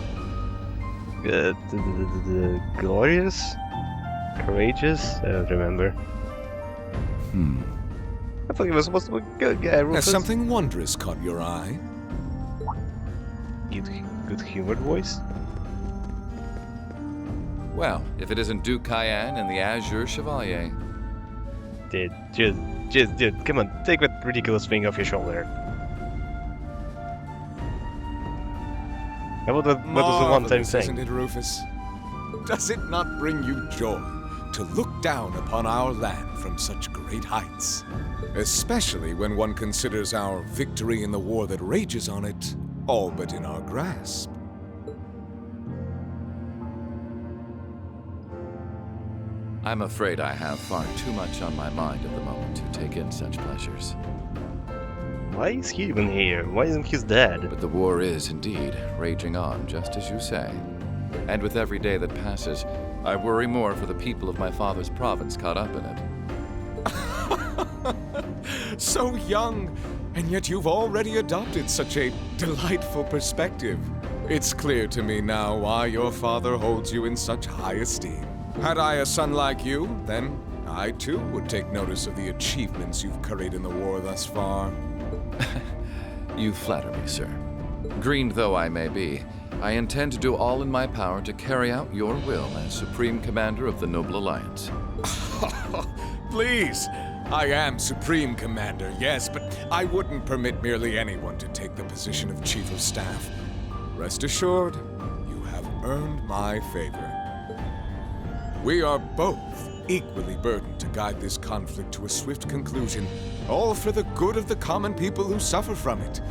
Glorious? Courageous? I don't remember. I thought he was supposed to be a good guy, Rufus. Has something wondrous caught your eye? Good humored voice? Well, if it isn't Duke Cayenne and the Azure Chevalier. Dude, dude, come on, take that ridiculous thing off your shoulder. What was the one-time thing? Isn't it, Rufus? Does it not bring you joy to look down upon our land from such great heights? Especially when one considers our victory in the war that rages on it all but in our grasp. I'm afraid I have far too much on my mind at the moment to take in such pleasures. Why is he even here? Why isn't his dad? But the war is, indeed, raging on, just as you say. And with every day that passes, I worry more for the people of my father's province caught up in it. So young, and yet you've already adopted such a delightful perspective. It's clear to me now why your father holds you in such high esteem. Had I a son like you, then I too would take notice of the achievements you've curried in the war thus far. You flatter me, sir. Green though I may be, I intend to do all in my power to carry out your will as Supreme Commander of the Noble Alliance. Please! I am Supreme Commander, yes, but I wouldn't permit merely anyone to take the position of Chief of Staff. Rest assured, you have earned my favor. We are both equally burdened to guide this conflict to a swift conclusion, all for the good of the common people who suffer from it.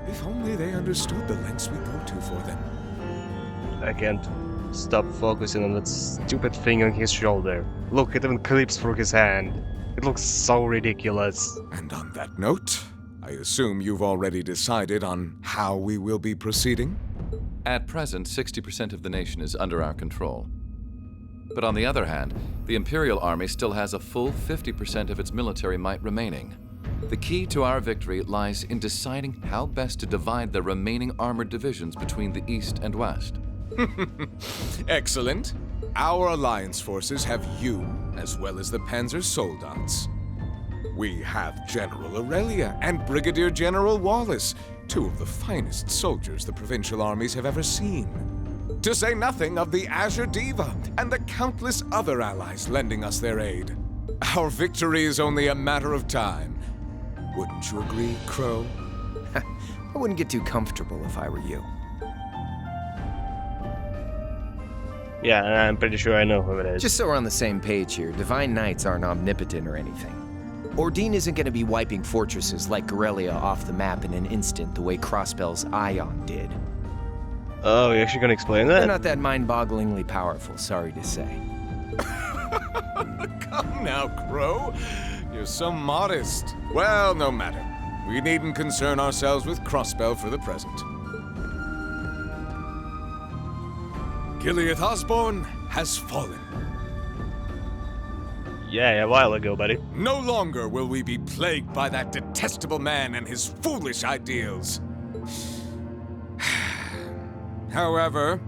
If only they understood the lengths we go to for them. I can't stop focusing on that stupid thing on his shoulder. Look, it even clips through his hand. It looks so ridiculous. And on that note, I assume you've already decided on how we will be proceeding? At present, 60% of the nation is under our control. But on the other hand, the Imperial Army still has a full 50% of its military might remaining. The key to our victory lies in deciding how best to divide the remaining armored divisions between the East and West. Excellent. Our Alliance forces have you, as well as the Panzer Soldats. We have General Aurelia and Brigadier General Wallace, two of the finest soldiers the provincial armies have ever seen. To say nothing of the Azure Diva and the countless other allies lending us their aid. Our victory is only a matter of time. Wouldn't you agree, Crow? I wouldn't get too comfortable if I were you. Yeah, I'm pretty sure I know who it is. Just so we're on the same page here, Divine Knights aren't omnipotent or anything. Ordine isn't going to be wiping fortresses like Corellia off the map in an instant the way Crossbell's Ion did. Oh, you're actually gonna explain that? They're not that mind-bogglingly powerful, sorry to say. Come now, Crow. You're so modest. Well, no matter. We needn't concern ourselves with Crossbell for the present. Gilead Osborne has fallen. Yeah, a while ago, buddy. No longer will we be plagued by that detestable man and his foolish ideals. However,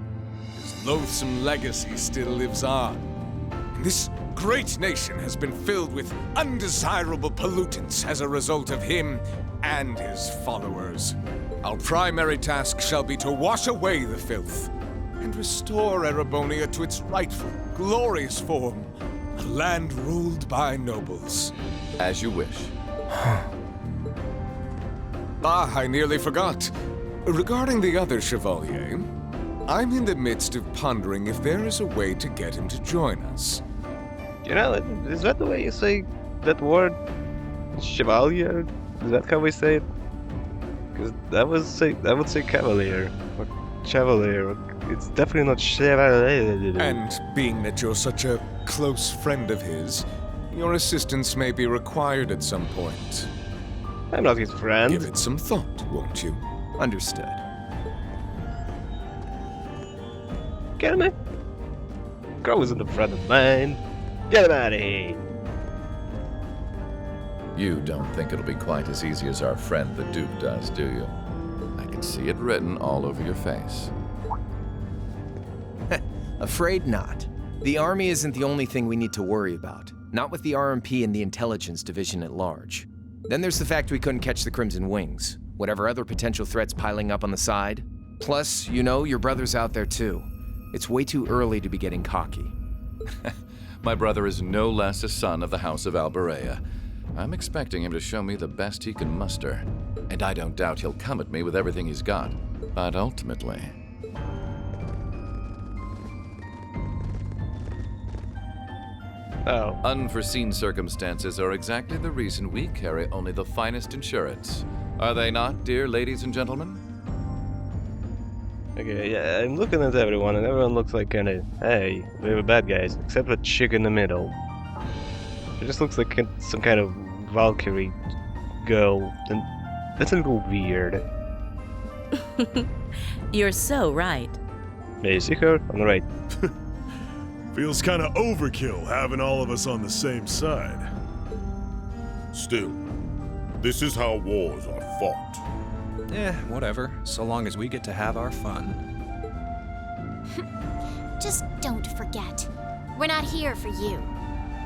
his loathsome legacy still lives on. And this great nation has been filled with undesirable pollutants as a result of him and his followers. Our primary task shall be to wash away the filth and restore Erebonia to its rightful, glorious form, a land ruled by nobles. As you wish. I nearly forgot. Regarding the other Chevalier, I'm in the midst of pondering if there is a way to get him to join us. You know, is that the way you say that word? Chevalier? Is that how we say it? Because I would say cavalier or chevalier. It's definitely not chevalier. And being that you're such a close friend of his, your assistance may be required at some point. I'm not his friend. Give it some thought, won't you? Understood. Get him in. Crow isn't a friend of mine. Get him out of here. You don't think it'll be quite as easy as our friend the Duke does, do you? I can see it written all over your face. Afraid not. The army isn't the only thing we need to worry about. Not with the RMP and the intelligence division at large. Then there's the fact we couldn't catch the Crimson Wings. Whatever other potential threats piling up on the side. Plus, you know, your brother's out there too. It's way too early to be getting cocky. My brother is no less a son of the House of Alberea. I'm expecting him to show me the best he can muster. And I don't doubt he'll come at me with everything he's got. But ultimately... Oh. Unforeseen circumstances are exactly the reason we carry only the finest insurance. Are they not, dear ladies and gentlemen? Okay, yeah, I'm looking at everyone, and everyone looks like kinda, hey, we have bad guys, except the chick in the middle. She just looks like some kind of Valkyrie girl, and that's a little weird. You're so right. May you see her? On the right. Feels kind of overkill having all of us on the same side. Still, this is how wars are fought. Whatever, so long as we get to have our fun. Just don't forget. We're not here for you.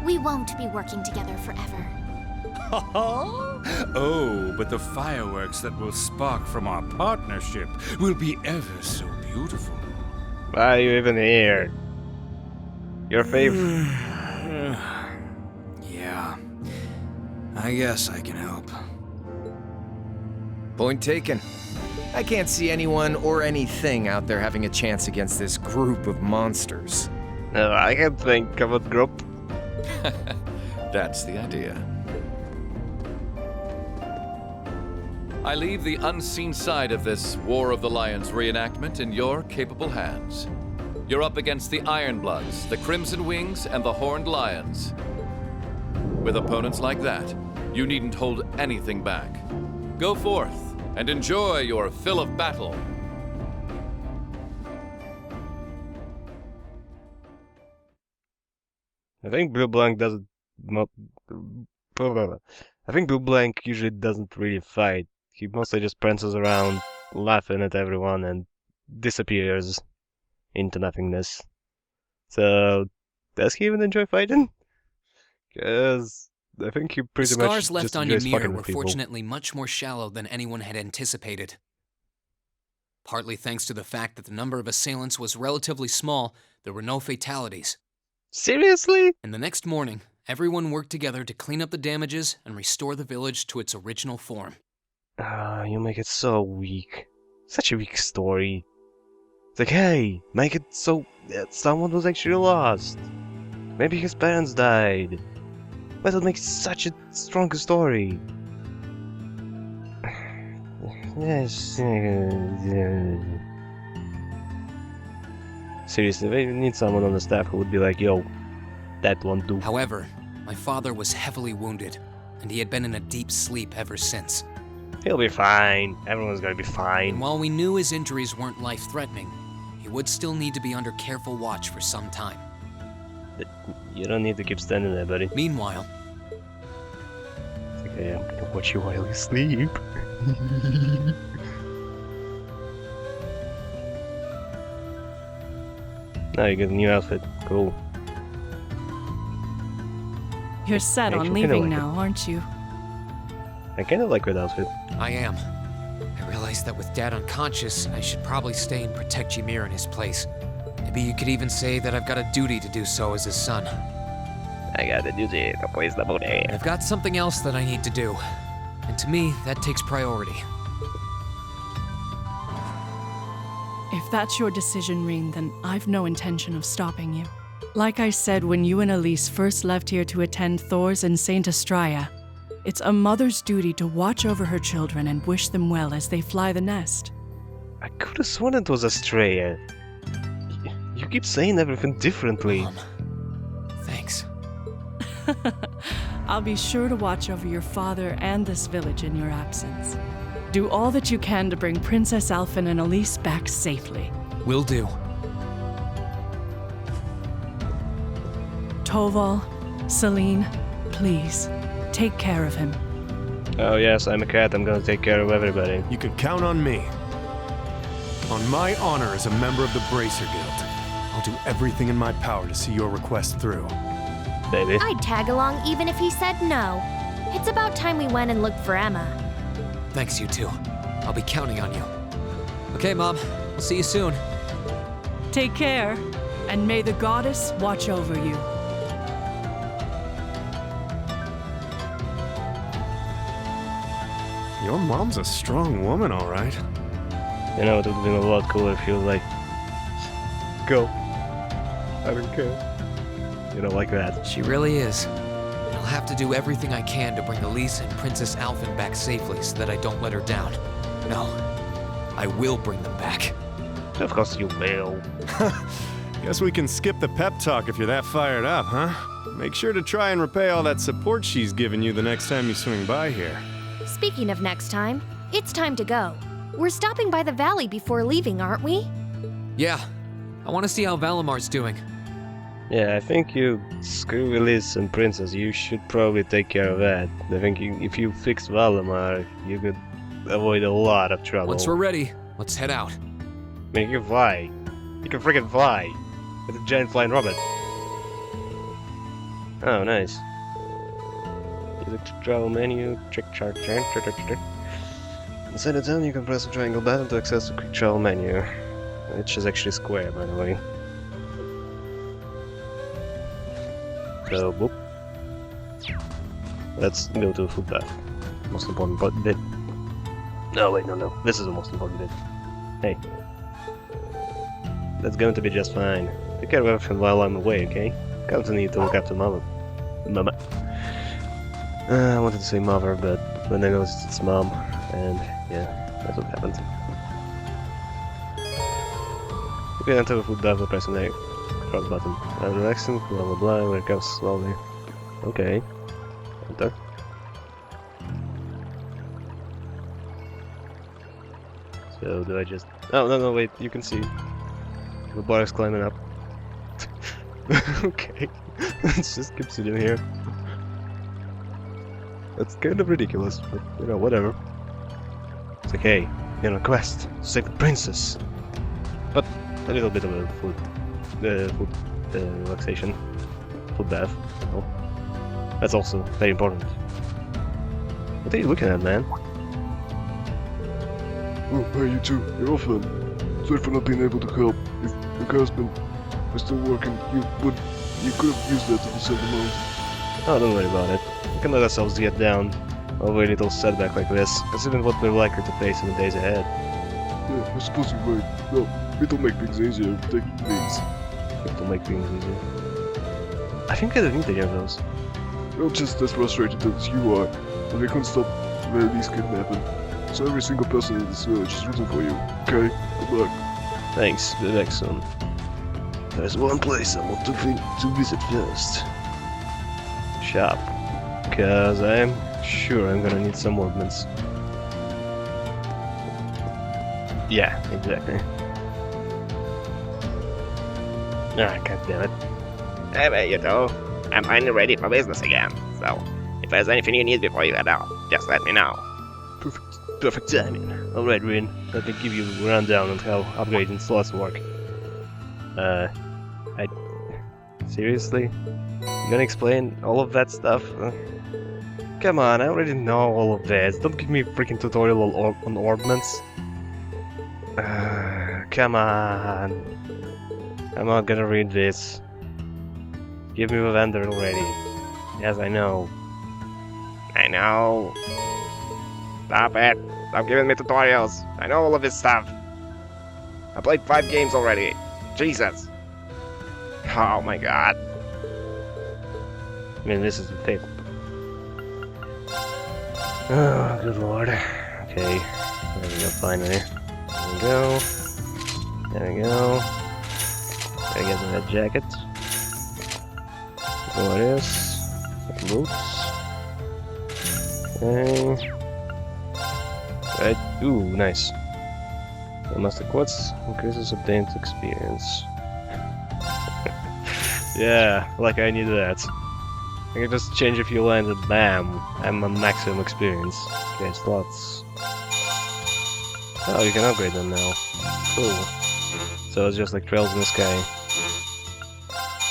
We won't be working together forever. Oh, but the fireworks that will spark from our partnership will be ever so beautiful. Why are you even here? Your favorite. Yeah. I guess I can help. Point taken. I can't see anyone or anything out there having a chance against this group of monsters. No, I can't think of a group. That's the idea. I leave the unseen side of this War of the Lions reenactment in your capable hands. You're up against the Ironbloods, the Crimson Wings, and the Horned Lions. With opponents like that, you needn't hold anything back. Go forth and enjoy your fill of battle. I think Blue Blanc doesn't. I think Blue Blanc usually doesn't really fight. He mostly just prances around, laughing at everyone, and disappears into nothingness. So, does he even enjoy fighting? Because I think he pretty The much scars left just on enjoys Ymir fucking were with people. fortunately much more shallow than anyone had anticipated. Partly thanks to the fact that the number of assailants was relatively small, there were no fatalities. Seriously? And the next morning, everyone worked together to clean up the damages and restore the village to its original form. Ah, you make it so weak. Such a weak story. It's like, hey, make it so that someone was actually lost. Maybe his parents died. But it'll make such a strong story. Yes. Seriously, we need someone on the staff who would be like, yo, that won't do. However, my father was heavily wounded, and he had been in a deep sleep ever since. He'll be fine. Everyone's gonna be fine. And while we knew his injuries weren't life-threatening, he would still need to be under careful watch for some time. But you don't need to keep standing there, buddy. Meanwhile, it's okay, I'm gonna watch you while you sleep. Now you get a new outfit. Cool. You're set Actually, on kinda leaving like now, aren't you? I kinda like that outfit. I am. I realized that with Dad unconscious, I should probably stay and protect Ymir in his place. Maybe you could even say that I've got a duty to do so as his son. I got a duty to place the booty. I've got something else that I need to do. And to me, that takes priority. If that's your decision, Reen, then I've no intention of stopping you. Like I said when you and Elise first left here to attend Thor's and Saint Astraea, it's a mother's duty to watch over her children and wish them well as they fly the nest. I could have sworn it was Astraea. You keep saying everything differently. Mom, thanks. I'll be sure to watch over your father and this village in your absence. Do all that you can to bring Princess Alphen and Elise back safely. Will do. Toval, Celine, please, take care of him. Oh yes, I'm a cat. I'm gonna take care of everybody. You can count on me. On my honor as a member of the Bracer Guild, I'll do everything in my power to see your request through. Baby. I'd tag along even if he said no. It's about time we went and looked for Emma. Thanks, you two. I'll be counting on you. Okay, Mom. I'll see you soon. Take care, and may the goddess watch over you. Your mom's a strong woman, all right. You know, it would have been a lot cooler if you were like, go. I don't care. You know, like that. She really is. I'll have to do everything I can to bring Elise and Princess Alphen back safely so that I don't let her down. No, I will bring them back. Of course you will. Guess we can skip the pep talk if you're that fired up, huh? Make sure to try and repay all that support she's given you the next time you swing by here. Speaking of next time, it's time to go. We're stopping by the valley before leaving, aren't we? Yeah. I want to see how Valamar's doing. Yeah, I think you screw Elise and Princess. You should probably take care of that. I think if you fix Valamar, you could avoid a lot of trouble. Once we're ready, let's head out. I mean, you can fly. You can freaking fly. With a giant flying robot. Oh, nice. Use the travel menu, check chart. Inside the town, you can press the triangle button to access the quick travel menu, which is actually square, by the way. So, boop. Let's go to the food bath. Most important bit. No, wait, no. This is the most important bit. Hey. That's going to be just fine. Take care of everything while I'm away, okay? Continue to look after Mama. I wanted to say mother, but then I noticed it's mom, and yeah, that's what happened. You can enter the food bath by pressing the cross button. I'm relaxing, blah blah blah, wake up slowly. Okay. Enter. So do I just... Oh, no, wait, you can see. The bar is climbing up. Okay. Let's just keep sitting here. That's kind of ridiculous, but, you know, whatever. It's like, hey, you're on a quest to save the princess. But a little bit of a food relaxation. Food bath. Oh. That's also very important. What are you looking at, man? Oh, hey, you two. You're off then. Sorry for not being able to help. If your husband was still working, you could have used that to descend the mountain. Oh, don't worry about it. We can let ourselves get down over a little setback like this, considering what we're likely to face in the days ahead. Yeah, I suppose you're right. Well, it'll make things easier. Take these. It'll make things easier. I think I don't need any of those. I'm just as frustrated as you are, and we can't stop Verdi's kidnapping. So every single person in this village is rooting for you, okay? Good luck. Thanks, be back soon. There's one place I want to visit first. Shop. Cause I'm sure I'm gonna need some ordnance. Yeah, exactly. Ah, goddammit. Hey there, you two. I'm finally ready for business again, so if there's anything you need before you head out, just let me know. Perfect timing. Alright, Rin, let me give you a rundown on how upgrading slots work. Seriously? You gonna explain all of that stuff? Come on, I already know all of this. Don't give me a freaking tutorial on ordnance. Come on. I'm not gonna read this. Give me the vendor already. Yes, I know. I know. Stop it. Stop giving me tutorials. I know all of this stuff. I played 5 games already. Jesus. Oh my god. I mean, this is the thing. Oh, good lord. Okay. There we go, finally. There we go. There we go. Gotta get in that jacket. What is? Some boots. Okay. Right. Ooh, nice. Master Quartz increases obtained experience. Yeah, like I need that. I can just change a few lines and bam, I'm on maximum experience. Okay, slots. Oh, you can upgrade them now. Cool. So it's just like Trails in the Sky.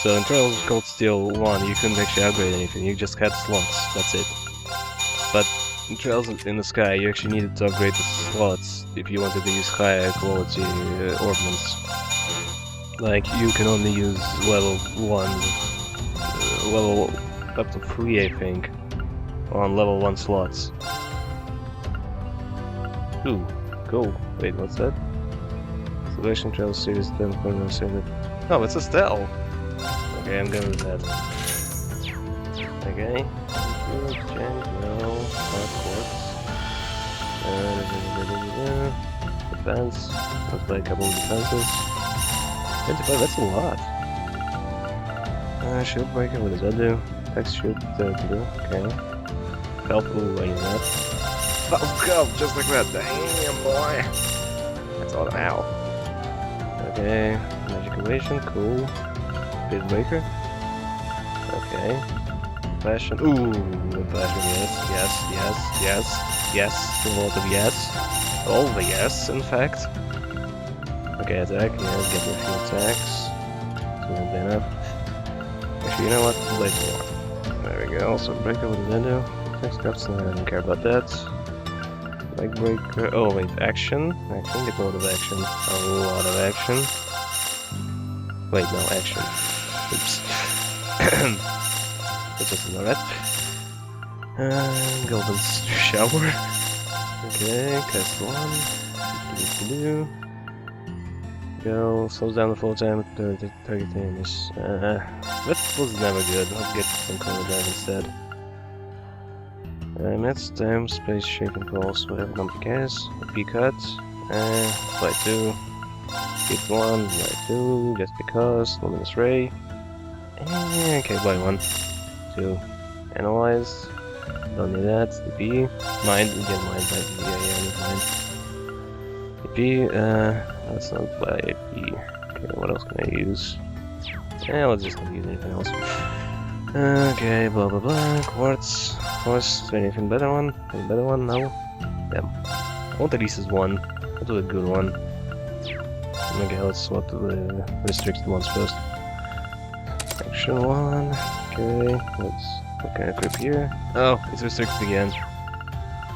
So in Trails of Cold Steel 1, you couldn't actually upgrade anything, you just had slots, that's it. But in Trails in the Sky, you actually needed to upgrade the slots if you wanted to use higher quality ordnance. Like, you can only use level 1, level up to 3, I think, on level 1 slots. Ooh, cool. Wait, what's that? Salvation Trail Series 10 corner server. Oh, it's a Stell! Okay, I'm going with that. Okay. No, defense. Let's play a couple of defenses. 25, that's a lot. Shield breaker, what does that do? Text shield, okay. Help, ooh, I need that. Let's go, just like that. Damn, boy. That's all now. Okay. Magic Evasion, cool. Speed breaker. Okay. Passion, ooh, passion, yes. A lot of yes. All the yes, in fact. Okay, attack, yes, get me a few attacks. So won't be enough. Actually, you know what? Blade War. There we go. Also breaker with Nintendo. Next cups, I don't care about that. Leg breaker. Oh wait, action. Action. Get a lot of action. A lot of action. Wait, no action. Oops. That doesn't know that. Golden shower. Okay, cast one. Go, slows down the flow time with the target damage. That was never good. I'll get some kind of that instead. Mets, time, space, shape, and pulse, whatever number cares. P cut. By 2. Hit 1, by 2, just because. Luminous ray. Okay, by 1. 2. Analyze. Don't need that. DP. Mind. Again, mind by DP. Yeah, I need mind. DP. That's not by AP. Okay, what else can I use? Yeah, let's just not use anything else. Okay, blah blah blah. Quartz. Force. Anything better one? Any better one? No? Damn. I want Elise's one. I'll do a good one. Okay, let's swap to the restricted ones first. Action 1. Okay, what can I equip here? Oh, it's restricted again.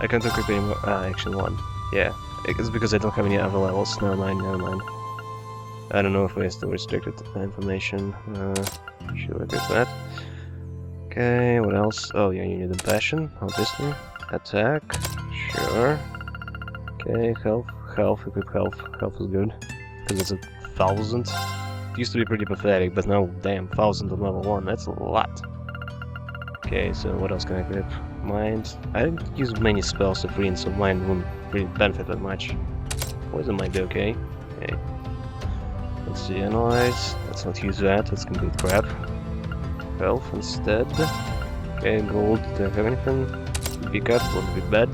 I can't equip anymore. Action 1. Yeah. It's because I don't have any other levels. Never mind, never mind. I don't know if we're still restricted to that information. Should I equip that? Okay, what else? Oh yeah, you need a passion, obviously. Attack, sure. Okay, health, equip health. Health is good. Because it's 1,000. It used to be pretty pathetic, but now, damn, 1,000 on level 1, that's a lot. Okay, so what else can I equip? Mind. I didn't use many spells to free, so mind won't really benefit that much. Poison might be okay. Okay. Let's see, analyze. Let's not use that, that's complete crap. Health instead. Okay, gold, do I have anything? Pick up, would be bad.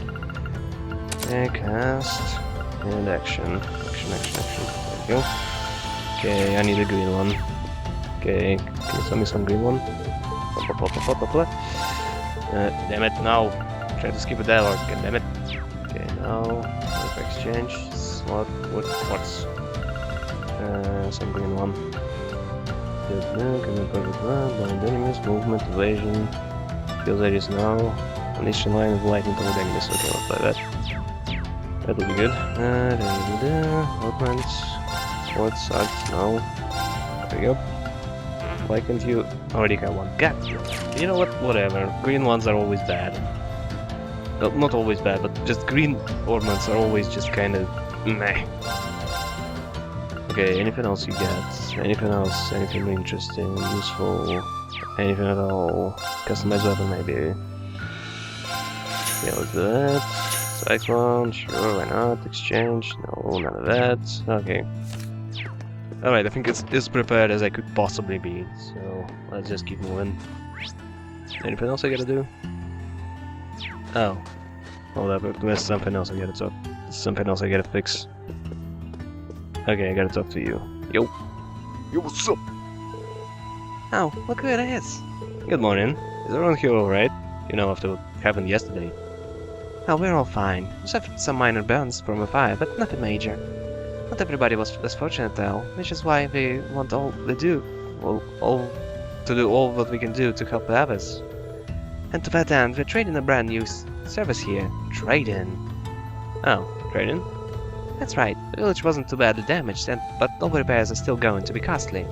Okay, cast. And action. Action. There we go. Okay, I need a green one. Okay, can you send me some green one? Damn it, no! Try to skip a dialogue, god damn it. Okay, now, exchange, slot, what's some green one. Blind enemies, movement, evasion, kills areas now, unleash a line of lightning toward enemies, okay, let's buy that. That will be good. Weapons, swords, swords, no. There we go. Why can't you already have one? God, you know what? Whatever. Green ones are always bad. Well, not always bad, but just green ornaments are always just kind of meh. Okay, anything else you get? Anything else? Anything interesting, useful? Anything at all? Customized weapon maybe. Yeah, let's do that. Cyclone, sure, why not? Exchange, no, none of that. Okay. Alright, I think it's as prepared as I could possibly be, so let's just keep moving. Anything else I gotta do? Oh. Hold up, there's something else I gotta talk. Something else I gotta fix. Okay, I gotta talk to you. Yo. Yo, what's up? Oh, look who it is. Good morning. Is everyone here alright? You know, after what happened yesterday. Oh, we're all fine. Just have some minor burns from a fire, but nothing major. Not everybody was as fortunate though, which is why we want all to do all what we can do to help the others. And to that end, we're trading a brand new service here. Trade-in. Oh, trade-in? That's right. The village wasn't too badly damaged, but all the repairs are still going to be costly.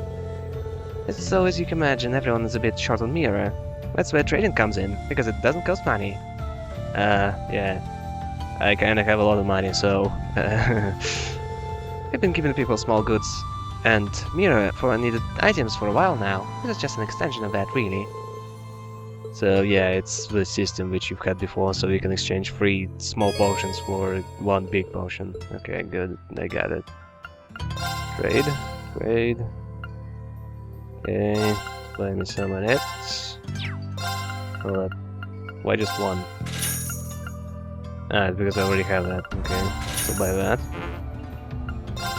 So as you can imagine, everyone is a bit short on mirror. That's where trade-in comes in, because it doesn't cost money. Yeah. I kinda have a lot of money, so... We've been giving people small goods and mirror for needed items for a while now. This is just an extension of that, really. So yeah, it's the system which you've had before, so you can exchange 3 small potions for 1 big potion. Okay, good, I got it. Trade. Okay, buy me some of it. Hold up. Why just 1? Ah, because I already have that. Okay, so buy that.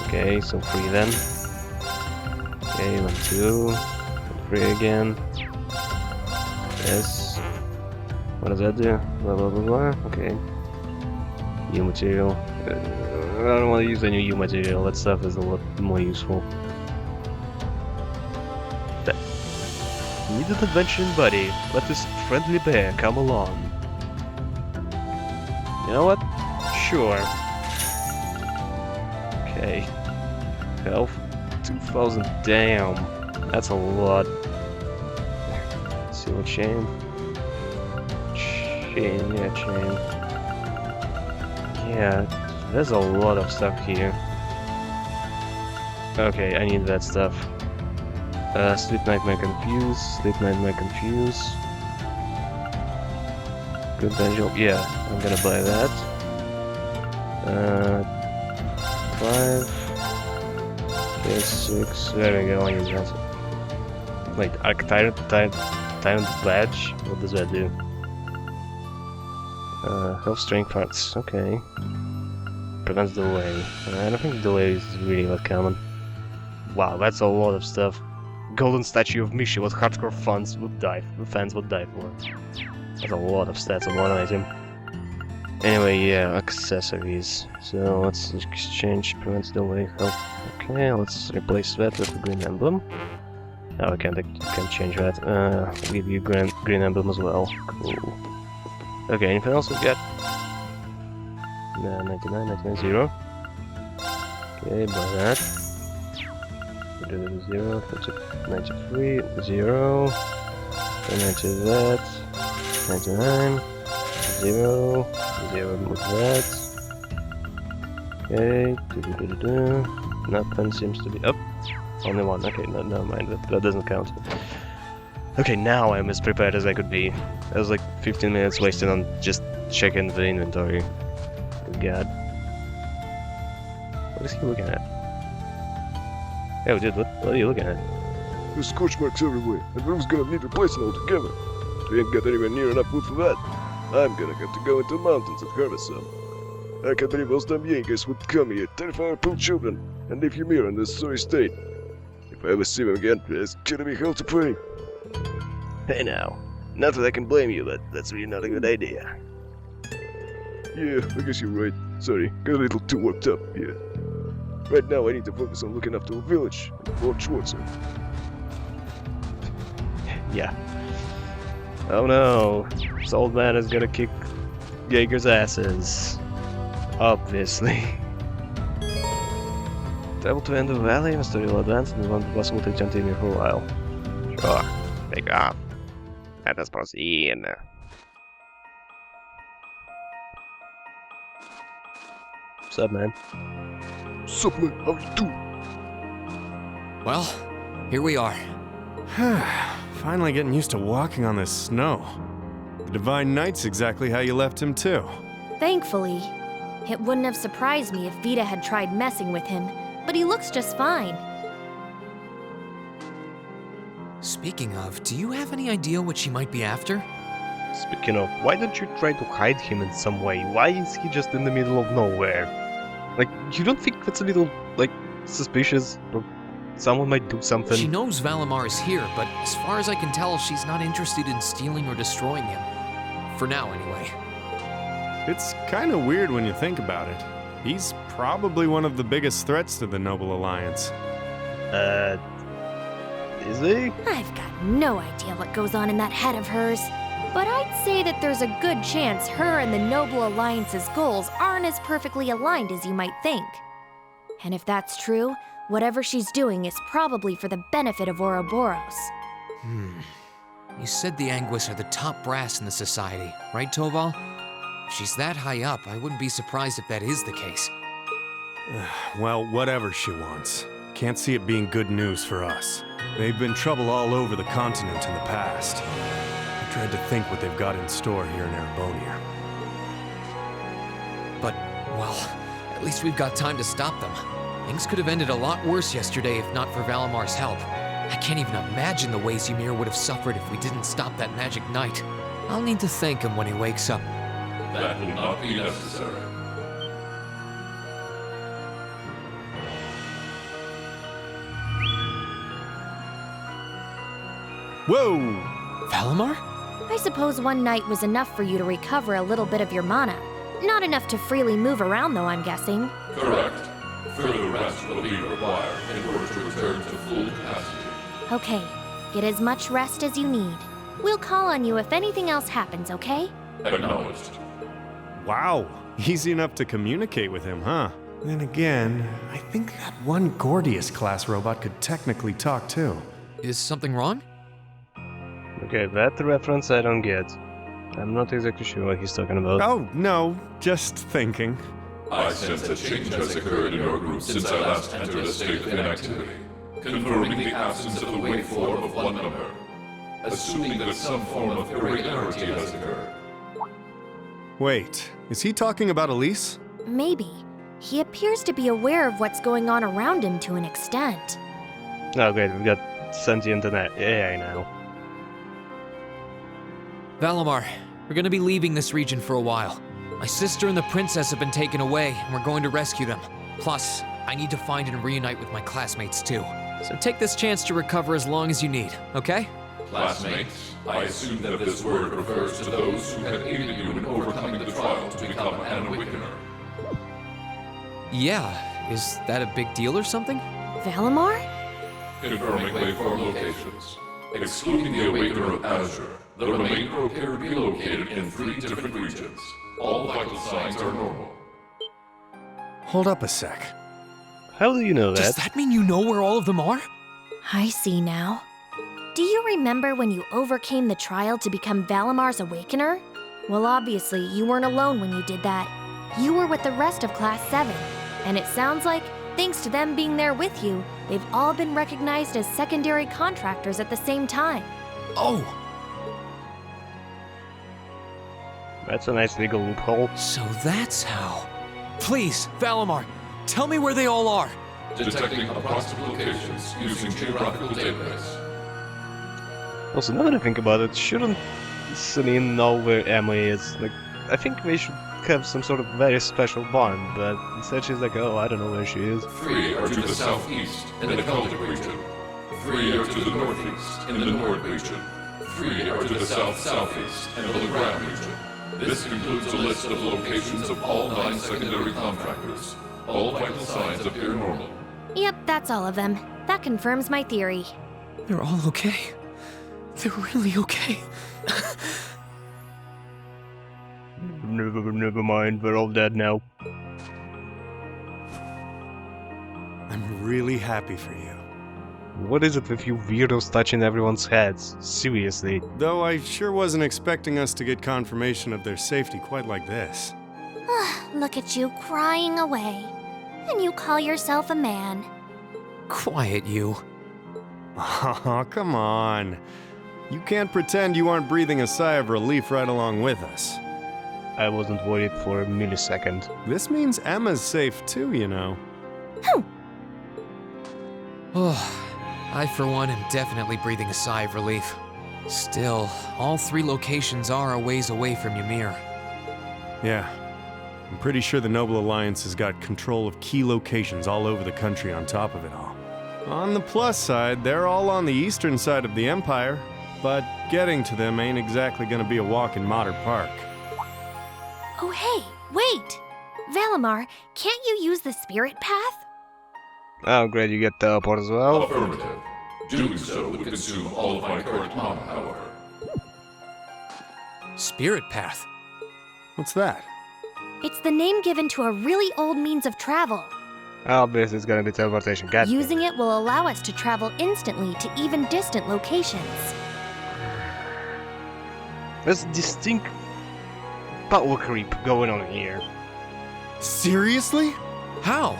Okay, so 3 then. Okay, 1, 2, 3 again. Yes. What does that do? Blah blah blah blah. Okay. U material. I don't want to use any U material. That stuff is a lot more useful. That. Need an adventuring buddy. Let this friendly bear come along. You know what? Sure. Okay. Health 2,000. Damn. That's a lot. Seal chain. Chain, yeah, chain. Yeah, there's a lot of stuff here. Okay, I need that stuff. Sleep Nightmare Confuse, Sleep Nightmare Confuse. Good angel, yeah, I'm gonna buy that. 5. Okay, 6, there we go, I use that. Wait, Arc Tyrant Badge? What does that do? Health Strength Parts, okay. Prevents delay. I don't think delay is really that common. Wow, that's a lot of stuff. Golden Statue of Mishi, what hardcore fans would die for. That's a lot of stats on one item. Anyway, yeah, accessories. So let's exchange prevents delay health. Okay, let's replace that with a green emblem. Oh, I can't change that. Give you green emblem as well. Cool. Okay, anything else we got? 99, 99, 0. Okay, buy that. 0, 93, 0. 90 that. 99, 0. 0, move that. Okay, nothing seems to be up. Only one, okay, no, never mind, that doesn't count. Okay, now I'm as prepared as I could be. I was like 15 minutes wasted on just checking the inventory. God. What is he looking at? Oh, dude, what are you looking at? There's scorch marks everywhere, and the room's gonna need replacing altogether. We ain't got anywhere near enough wood for that. I'm gonna have to go into the mountains and harvest some. I can't believe those damn Jaegers would come here, terrify our poor children, and leave you here in this sorry state. If I ever see them again, there's gonna be hell to pay. Hey now, not that I can blame you, but that's really not a good idea. Yeah, I guess you're right. Sorry, got a little too worked up, yeah. Right now I need to focus on looking after the village and Lord Schwarzer. Yeah. Oh no, this old man is gonna kick Jaeger's asses. Obviously. Travel to end of the valley, the story will advance, and we want possible to continue for a while. Sure, take off. Let us proceed. What's up, man? Sup, man? How you doing? Well, here we are. Finally getting used to walking on this snow. The Divine Knight's exactly how you left him, too. Thankfully. It wouldn't have surprised me if Vita had tried messing with him, but he looks just fine. Speaking of, do you have any idea what she might be after? Speaking of, why don't you try to hide him in some way? Why is he just in the middle of nowhere? Like, you don't think that's a little, like, suspicious? Or someone might do something? She knows Valimar is here, but as far as I can tell, she's not interested in stealing or destroying him. For now, anyway. It's kind of weird when you think about it. He's probably one of the biggest threats to the Noble Alliance. Is he? I've got no idea what goes on in that head of hers. But I'd say that there's a good chance her and the Noble Alliance's goals aren't as perfectly aligned as you might think. And if that's true, whatever she's doing is probably for the benefit of Ouroboros. You said the Anguis are the top brass in the society, right, Toval? If she's that high up, I wouldn't be surprised if that is the case. Well, whatever she wants. Can't see it being good news for us. They've been trouble all over the continent in the past. I dread to think what they've got in store here in Erebonia. But, well, at least we've got time to stop them. Things could have ended a lot worse yesterday if not for Valimar's help. I can't even imagine the ways Ymir would have suffered if we didn't stop that magic knight. I'll need to thank him when he wakes up. That will not be necessary. Whoa! Valimar? I suppose one night was enough for you to recover a little bit of your mana. Not enough to freely move around, though, I'm guessing. Correct. Further rest will be required in order to return to full capacity. Okay, Get as much rest as you need. We'll call on you if anything else happens, okay? Acknowledged. Wow, easy enough to communicate with him, huh? Then again, I think that one Gordius-class robot could technically talk too. Is something wrong? Okay, that reference I don't get. I'm not exactly sure what he's talking about. Oh, no, just thinking. I sense a change has occurred in your group since I last entered a state of inactivity, confirming the absence of the waveform of one number, assuming that some form of irregularity has occurred. Wait, is he talking about Elise? Maybe. He appears to be aware of what's going on around him to an extent. Oh great, we've got sentient AI now. Valimar, we're gonna be leaving this region for a while. My sister and the princess have been taken away, and we're going to rescue them. Plus, I need to find and reunite with my classmates too. So take this chance to recover as long as you need, okay? Classmates, I assume that this word refers to those who have aided you in overcoming the trial to become an Awakener. Yeah, is that a big deal or something? Valimar? Confirming waveform locations. Excluding the Awakener of Azure, the remainder appear to be located in 3 different regions. All vital signs are normal. Hold up a sec. How do you know that? Does that mean you know where all of them are? I see now. Do you remember when you overcame the trial to become Valimar's Awakener? Well, obviously, you weren't alone when you did that. You were with the rest of Class 7, and it sounds like, thanks to them being there with you, they've all been recognized as secondary contractors at the same time. Oh! That's a nice legal loophole. So that's how. Please, Valimar, tell me where they all are. Detecting approximate locations using geographical database. Also, now that I think about it, shouldn't Celine know where Emma is? Like, I think they should have some sort of very special bond, but instead she's like, oh, I don't know where she is. 3 are to the southeast, in the Celtic region. 3 are to the northeast, in the Nord region. 3 are to the south-southeast, in the Legram region. This includes a list of locations of all 9 secondary contractors. All vital signs appear normal. Yep, that's all of them. That confirms my theory. They're all okay. They're really okay. Never mind, we're all dead now. I'm really happy for you. What is it with you weirdos touching everyone's heads? Seriously. Though I sure wasn't expecting us to get confirmation of their safety quite like this. Look at you crying away. And you call yourself a man. Quiet, you. Oh, come on. You can't pretend you aren't breathing a sigh of relief right along with us. I wasn't worried for a millisecond. This means Emma's safe too, you know. Oh, I for one am definitely breathing a sigh of relief. Still, all 3 locations are a ways away from Ymir. Yeah. I'm pretty sure the Noble Alliance has got control of key locations all over the country on top of it all. On the plus side, they're all on the eastern side of the Empire, but getting to them ain't exactly gonna be a walk in Modder Park. Oh hey, wait! Valimar, can't you use the spirit path? Oh great, you get teleport as well? Affirmative. Doing so would consume all of my current mana, however. Spirit path? What's that? It's the name given to a really old means of travel. Obviously it's gonna be teleportation. God Using it will allow us to travel instantly to even distant locations. There's distinct power creep going on here. Seriously? How?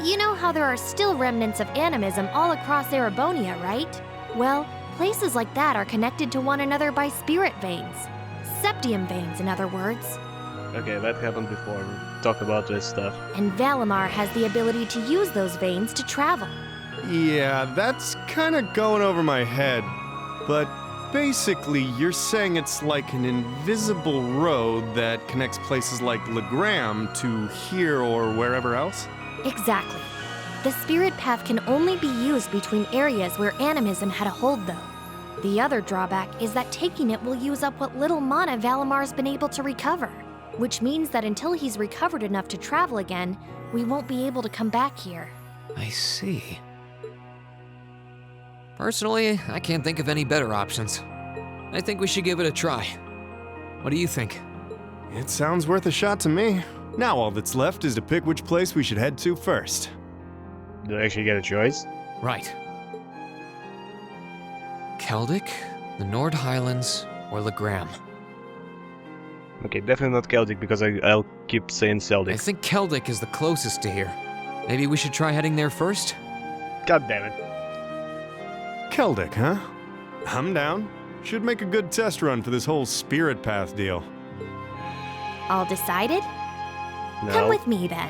You know how there are still remnants of animism all across Erebonia, right? Well, places like that are connected to one another by spirit veins. Septium veins, in other words. Okay, that happened before. We talked about this stuff. And Valimar has the ability to use those veins to travel. Yeah, that's kinda going over my head. But basically, you're saying it's like an invisible road that connects places like Legram to here or wherever else? Exactly. The spirit path can only be used between areas where animism had a hold, though. The other drawback is that taking it will use up what little mana Valimar's been able to recover, which means that until he's recovered enough to travel again, we won't be able to come back here. I see. Personally, I can't think of any better options. I think we should give it a try. What do you think? It sounds worth a shot to me. Now all that's left is to pick which place we should head to first. Do I actually get a choice? Right. Keldic, the Nord Highlands, or Legram? Okay, definitely not Celtic because I'll keep saying Celtic. I think Keldic is the closest to here. Maybe we should try heading there first? God damn it. Keldic, huh? I'm down. Should make a good test run for this whole spirit path deal. All decided? No. Come with me then.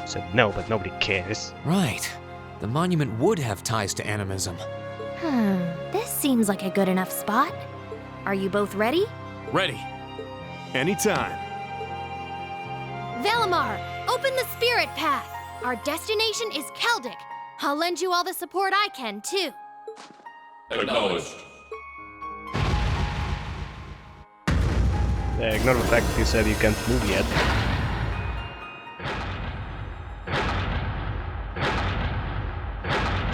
Said no, but nobody cares. Right. The monument would have ties to animism. This seems like a good enough spot. Are you both ready? Ready. Anytime. Valimar, open the spirit path. Our destination is Keldic. I'll lend you all the support I can, too. Acknowledged. Yeah, ignore the fact that you said you can't move yet.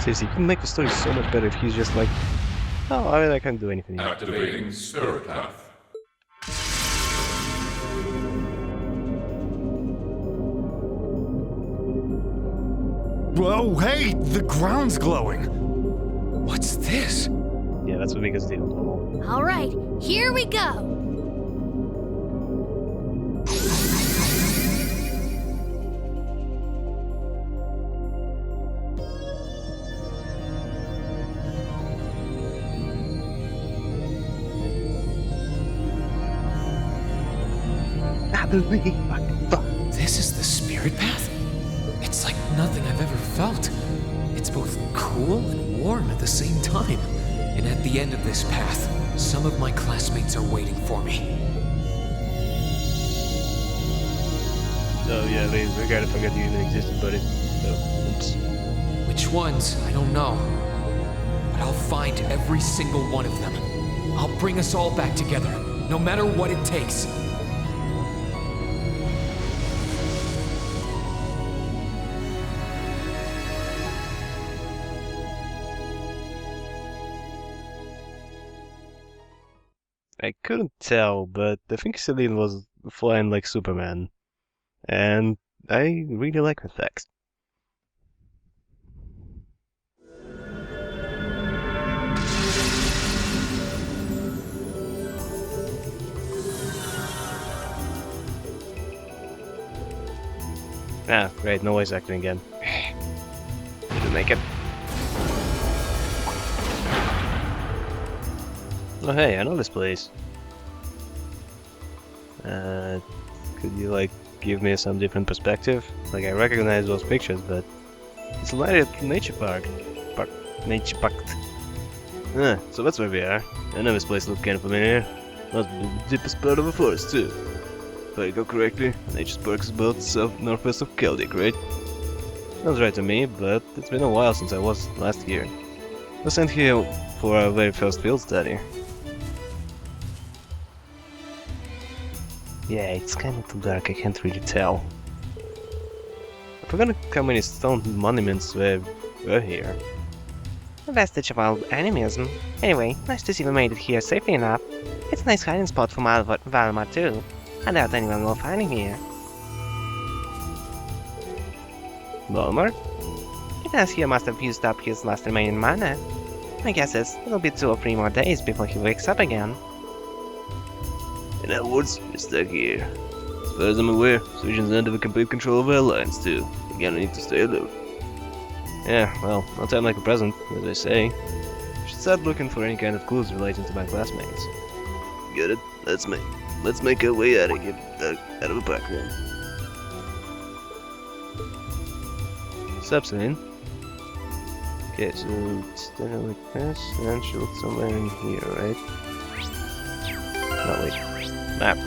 Seriously, you can make the story so much better if he's just like, oh, I mean, I can't do anything yet. Activating spirit path. Whoa, hey! The ground's glowing! What's this? Yeah, that's the biggest deal. All right, here we go. This is the spirit path? It's like nothing I've ever felt. It's both cool and warm at the same time. And at the end of this path, some of my classmates are waiting for me. Oh yeah, we gotta forget you even existed, buddy. Oh, oops. Which ones? I don't know. But I'll find every single one of them. I'll bring us all back together, no matter what it takes. I couldn't tell, but I think Celine was flying like Superman. And I really like the fact. Ah, great, no voice acting again. Didn't make it. Oh hey, I know this place. Could you like give me some different perspective? Like I recognize those pictures, but it's a nature park. Nature park. Ah, so that's where we are. I know this place looked kind of familiar. Must be the deepest part of the forest too. If I recall correctly, Nature's Park is about northwest of Keldic, right? Sounds right to me, but it's been a while since I was last here. I was sent here for our very first field study. Yeah, it's kinda too dark, I can't really tell. I forgot how many stone monuments were here. A vestige of old animism. Anyway, nice to see we made it here safely enough. It's a nice hiding spot for Valimar too. I doubt anyone will find him here. Valimar? Because he must have used up his last remaining mana. My guess is it'll be 2 or 3 more days before he wakes up again. In other words, you're stuck here. As far as I'm aware, Surgeon's under the complete control of our alliance too. You're gonna need to stay alert. Yeah, well, no time like the present, as I say. I should start looking for any kind of clues relating to my classmates. Get it? Let's make our way out of here, out of the park then. Sup, Celine? Okay, so stand like this, and then she'll look somewhere in here, right? No, wait. Map.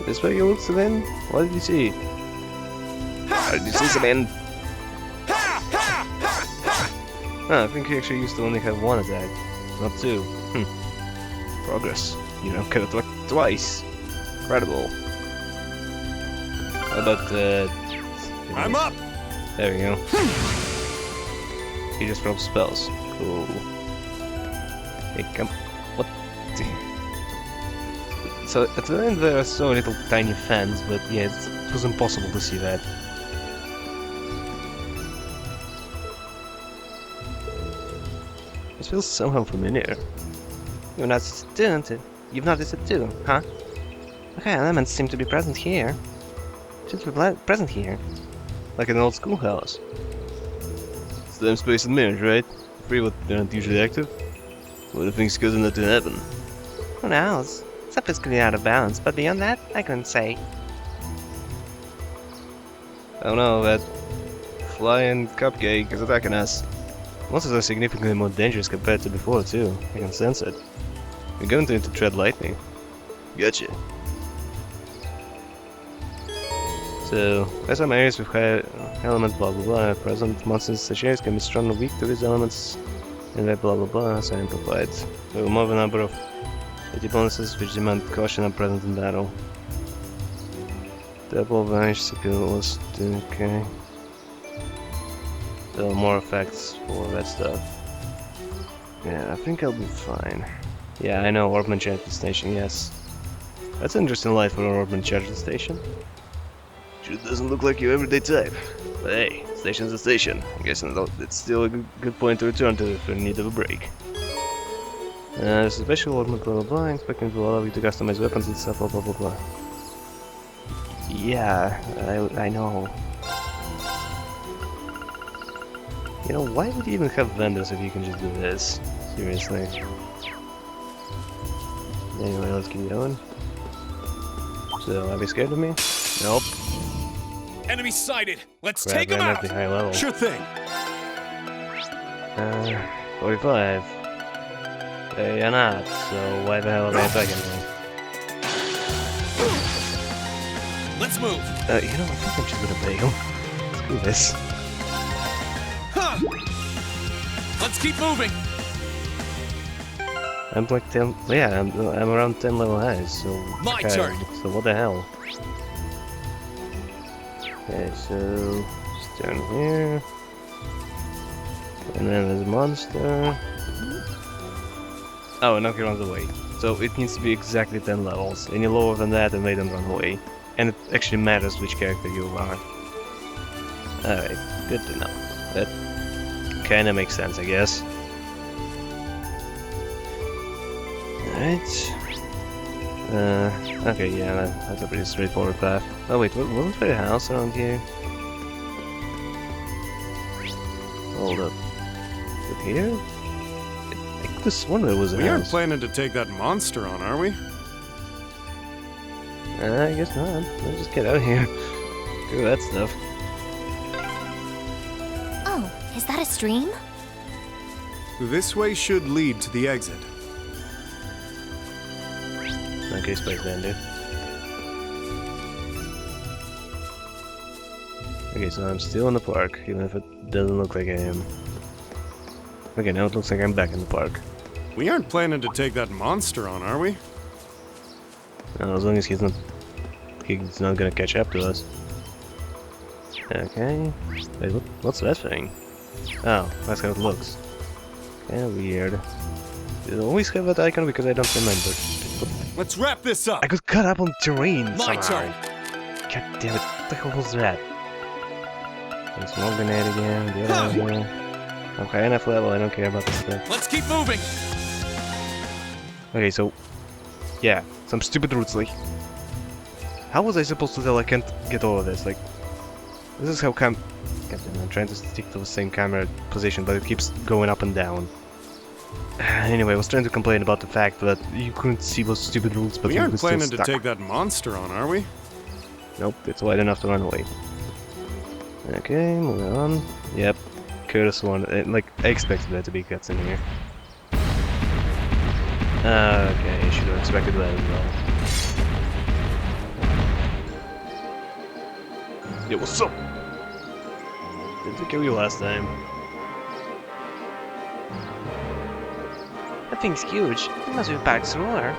This way you look, Celine? What did you see? What did you see, Celine? I think he actually used to only have 1 attack, not 2. Progress. You know, could have attacked twice. Incredible. How about, I'm up! There we go. He just drops spells. Cool. Hey, come... What? So, at the end there are so little tiny fans, but yeah, it was impossible to see that. It feels somehow familiar. You've noticed it too, didn't it? You've noticed it too, huh? Okay, elements seem to be present here. Should be present here. Like an old schoolhouse. Same space and mirrors, right? Free, but they're not usually active. What if things causing that to happen? Who knows? Stuff is clearly out of balance, but beyond that, I couldn't say. Oh no, that flying cupcake is attacking us. Monsters are significantly more dangerous compared to before too. I can sense it. We're going to tread lightning. Gotcha. So, there's some areas with higher element blah blah blah present. Monsters such areas can be strong or weak to these elements, and that blah blah blah is amplified. There are more of a number of bonuses which demand caution are present in battle. Double vanish skills, okay. There are more effects for that stuff. Yeah, I think I'll be fine. Yeah, I know, Orbman Charging Station, yes. That's an interesting light for an Orbman Charging Station. Sure doesn't look like your everyday type. But hey, station's a station. I guess it's still a good point to return to if you're in need of a break. There's a special Orbman blah blah blah, expecting to allow you to customize weapons and stuff, blah blah blah blah. Yeah, I know. You know, why would you even have vendors if you can just do this? Seriously. Anyway, let's keep going. So, are they scared of me? Nope. Enemy sighted! Let's Grab take him them out! at the high level. Sure thing! 45. They are not, so why the hell are they attacking me? Let's move! You know, I think I'm just gonna bail. Screw this. Huh. Let's keep moving! I'm like 10, yeah, I'm around 10 level high, so... My turn. So what the hell? Okay, so... just down here... And then there's a monster... Oh, and now he runs away. So it needs to be exactly 10 levels. Any lower than that and they don't run away. And it actually matters which character you are. Alright, good to know. That kinda makes sense, I guess. Alright. Okay, yeah, that's a pretty straightforward path. Oh wait, wasn't there a house around here? Hold up. Is it here? I could have sworn there was a house. We aren't planning to take that monster on, are we? I guess not. Let's just get out of here. Screw that stuff. Oh, is that a stream? This way should lead to the exit. Okay, Space Bender. Okay, so I'm still in the park, even if it doesn't look like I am. Okay, now it looks like I'm back in the park. We aren't planning to take that monster on, are we? As long as he's not gonna catch up to us. Okay. Wait, what's that thing? Oh, that's how it looks. Kinda weird. Did it always have that icon? Because I don't remember. Let's wrap this up! I got cut up on terrain My somehow. turn! God damn it, what the hell was that? There's more grenade again, get out of here. I'm high enough level, I don't care about this stuff. Let's keep moving! Okay, so... yeah, some stupid roots, like... how was I supposed to tell I can't get over this? Like... this is how God damn, I'm trying to stick to the same camera position, but it keeps going up and down. Anyway, I was trying to complain about the fact that you couldn't see those stupid roots, but We you aren't were still planning to stuck. take that monster on, are we? Nope, it's wide enough to run away. Okay, moving on. Yep, Curtis one. Like, I expected there to be cuts in here. Okay, I should have expected that as well. Yo, what's up? Did we kill you last time? That thing's huge. It must be Park's ruler.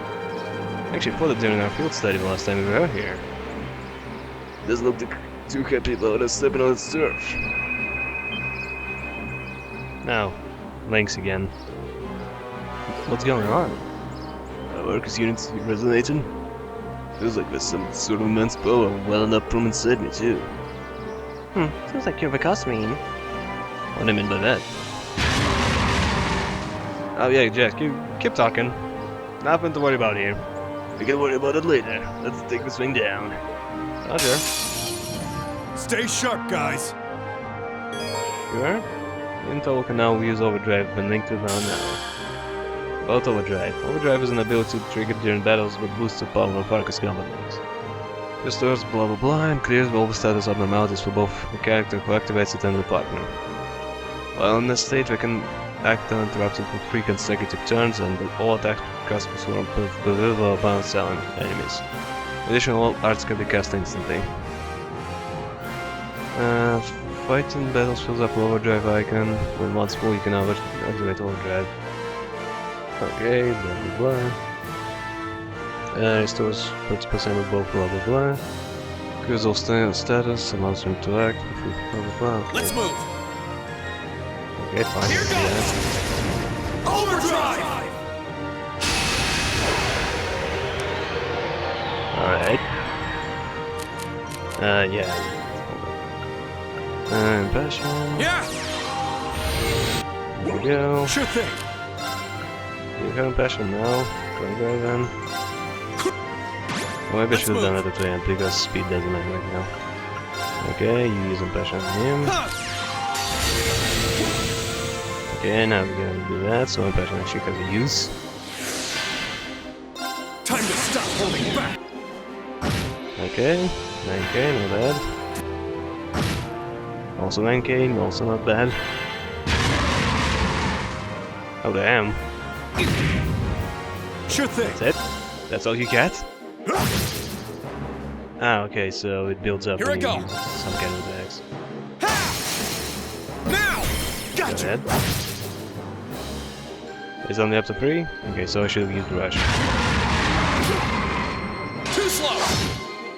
Actually, I thought of doing our field study the last time we were out here. Doesn't look too happy about us stepping on its turf. Now, Lynx again. What's going on? Our Arcus units resonating? Feels like there's some sort of immense power welling up from inside me too. Seems like you're Vicosmine. What do I mean by that? Oh yeah, Jack, keep talking. Nothing to worry about here. We can worry about it later. Let's take this thing down. Roger. Stay sharp, guys. Sure. Intel can now use Overdrive and link to now. About Overdrive. Overdrive is an ability triggered during battles that boosts the power of Arcus combos. Restores blah blah blah and clears all the status abnormalities for both the character who activates it and the partner. While in this state, we can act uninterrupted for 3 consecutive turns, and all attack casts perform below balance enemies. Additional arts can be cast instantly. Fighting battles fills up Overdrive icon. When once full, you can now activate Overdrive. Okay, blah blah blah. Restores 30% of both blah blah blah. Clears all status, allows to interact with blah blah blah. Let's move! Okay, fine. Here goes! Overdrive! Alright. Yeah. Passion. Yeah! There we go. Sure thing. You have Passion now. Go then. Well, maybe I should have done it at the end because speed doesn't matter right now. Okay, you use Passion on him. Okay, now we're gonna do that, so Passion actually has a use. Time to stop holding back! Okay, 9k, not bad. Also 9k, also not bad. Oh damn. Sure thing. That's it? That's all you get? Ah, okay, so it builds up Here I when you go. use some kind of attacks. Now! Gotcha! It's only up to 3? Okay, so I should have used Rush. Too slow!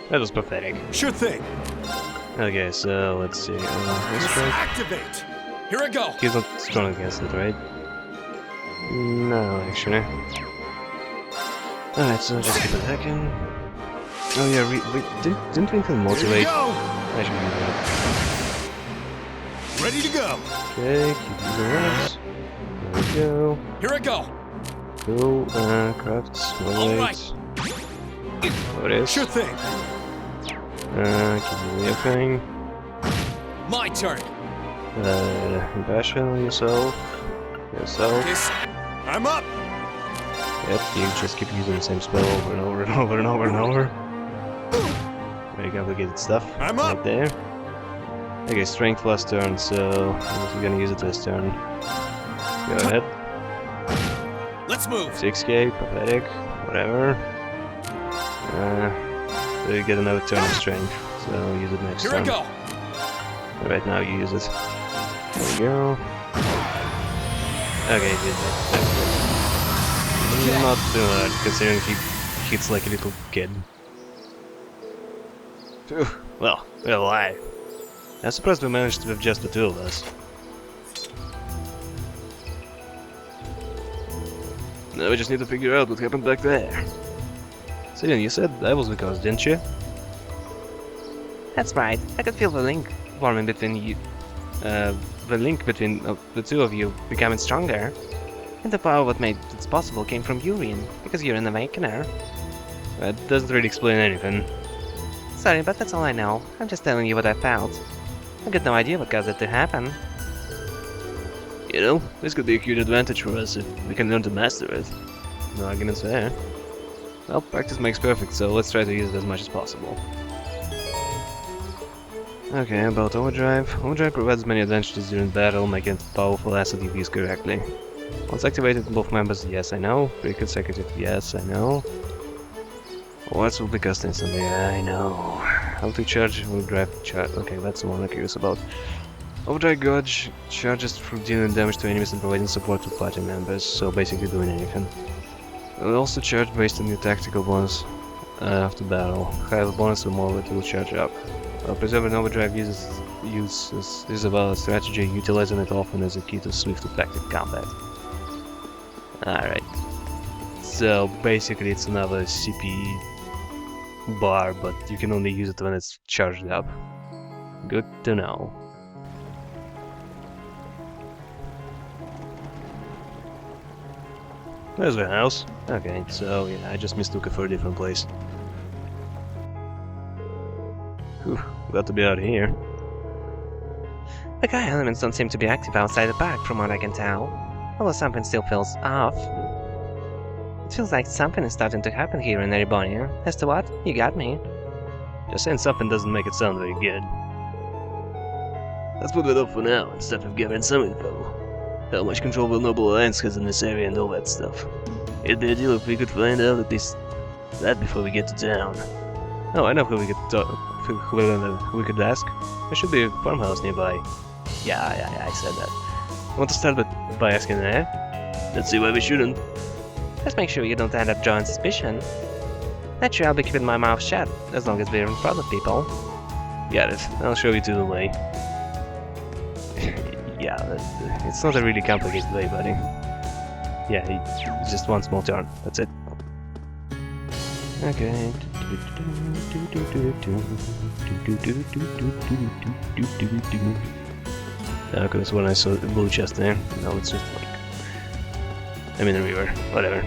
That was pathetic. Sure thing. Okay, so let's see. Activate! Here I go! He's not strong against it, right? No, actually. Alright, so just keep attacking. Oh yeah, didn't we include motivate? Here we go! I should do that. Ready to go! Okay, keep using that. There we go. Here I go! Cool, crafts, motivate. Oh, it is. Sure thing. Keep using your thing. My turn! Impassion on yourself. I'm up! Yep, you just keep using the same spell over and over and over and over and over. Very complicated stuff. I'm right up! there. Okay, strength last turn, so we're gonna use it this turn. Go ahead. Let's move! 6k, pathetic, whatever. So you get another turn of strength, so use it next Here turn. I go! Right now you use it. There we go. Okay, good. Not too hard, considering he hits like a little kid. Phew, well, we're alive. I'm surprised we managed with just the 2 of us. Now we just need to figure out what happened back there. Cillian, you said that was because, didn't you? That's right. I could feel the link forming between you. The link between the 2 of you becoming stronger. And the power what made it possible came from Urien, because you're an awakener. That doesn't really explain anything. Sorry, but that's all I know. I'm just telling you what I felt. I got no idea what caused it to happen. You know, this could be a huge advantage for us if we can learn to master it. No arguments there. Well, practice makes perfect, so let's try to use it as much as possible. Okay, about Overdrive. Overdrive provides many advantages during battle, making it powerful asset if used correctly. Once activated, both members, yes I know. 3 consecutive, yes I know. Words will be cast instantly, I know. How to charge Overdrive charge. Okay, that's the one I'm curious about. Overdrive Gouge charges through dealing damage to enemies and providing support to party members, so basically doing anything. It will also charge based on your tactical bonus after battle. Higher the bonus, the more it will charge up. Preserving overdrive uses Isabella strategy, utilizing it often as a key to swift effective combat. Alright. So basically it's another CP bar, but you can only use it when it's charged up. Good to know. There's the house. Okay, so yeah, I just mistook it for a different place. Whew, got to be out of here. The Gaia elements don't seem to be active outside the park from what I can tell. Although something still feels off. It feels like something is starting to happen here in Erebonia. As to what? You got me. Just saying something doesn't make it sound very good. Let's put it up for now, instead of gathering some info. How much control the Noble Alliance has in this area and all that stuff. It'd be ideal if we could find out at least that before we get to town. Oh, I know who we could who we could ask. There should be a farmhouse nearby. Yeah, I said that. I want to start by asking there. Let's see why we shouldn't. Just make sure you don't end up drawing suspicion. Naturally, I'll be keeping my mouth shut, as long as we're in front of people. Got it. I'll show you to the way. Yeah, it's not a really complicated way, buddy. Yeah, it's just one small turn. That's it. Okay. Okay, that's when I saw the blue chest there. Now it's just like... I'm in the river. Whatever.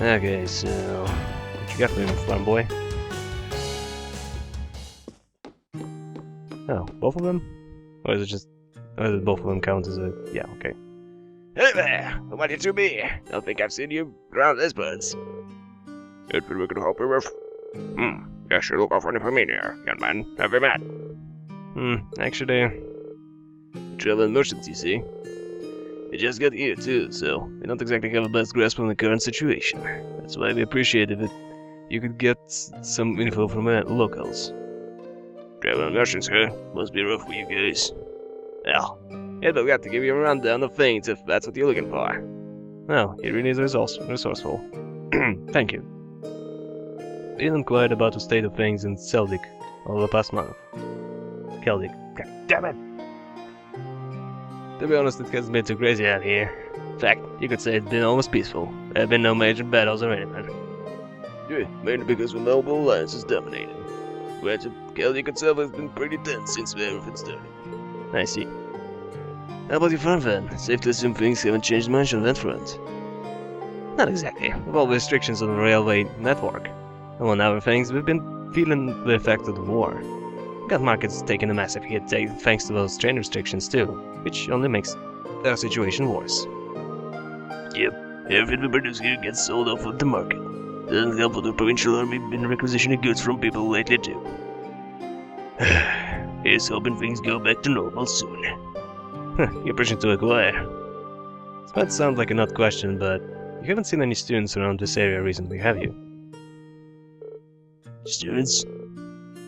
Okay, so... What you got for me, farm boy? Oh, both of them? Or is it just... Or does both of them count as a... Yeah, okay. Hey there! Who might you be? Don't think I've seen you around these birds. Anything we can help you with? Yes, you look awfully familiar, young man. Have we met? Actually... Traveling merchants, you see. We just got here too, so we don't exactly have the best grasp on the current situation. That's why we appreciate if you could get some info from locals. Traveling merchants, huh? Must be rough for you guys. Well, I've got to give you a rundown of things if that's what you're looking for. Well, it really is resourceful. Thank you. We inquired about the state of things in Celdic over the past month. Celdic. God damn it! To be honest, it hasn't been too crazy out here. In fact, you could say it's been almost peaceful. There have been no major battles or anything. Yeah, mainly because the Noble Alliance is dominating. Granted, Celdic itself has been pretty tense since everything started. I see. How about your farm then? Safe to assume things haven't changed much on that front. Not exactly. With all the restrictions on the railway network. Among other things, we've been feeling the effect of the war. Got markets taking a massive hit thanks to those train restrictions too, which only makes our situation worse. Yep, everything we produce here gets sold off of the market. Doesn't help with the provincial army been requisitioning goods from people lately too. Here's hoping things go back to normal soon. You're pushing to acquire. This might sound like an odd question, but you haven't seen any students around this area recently, have you? Students?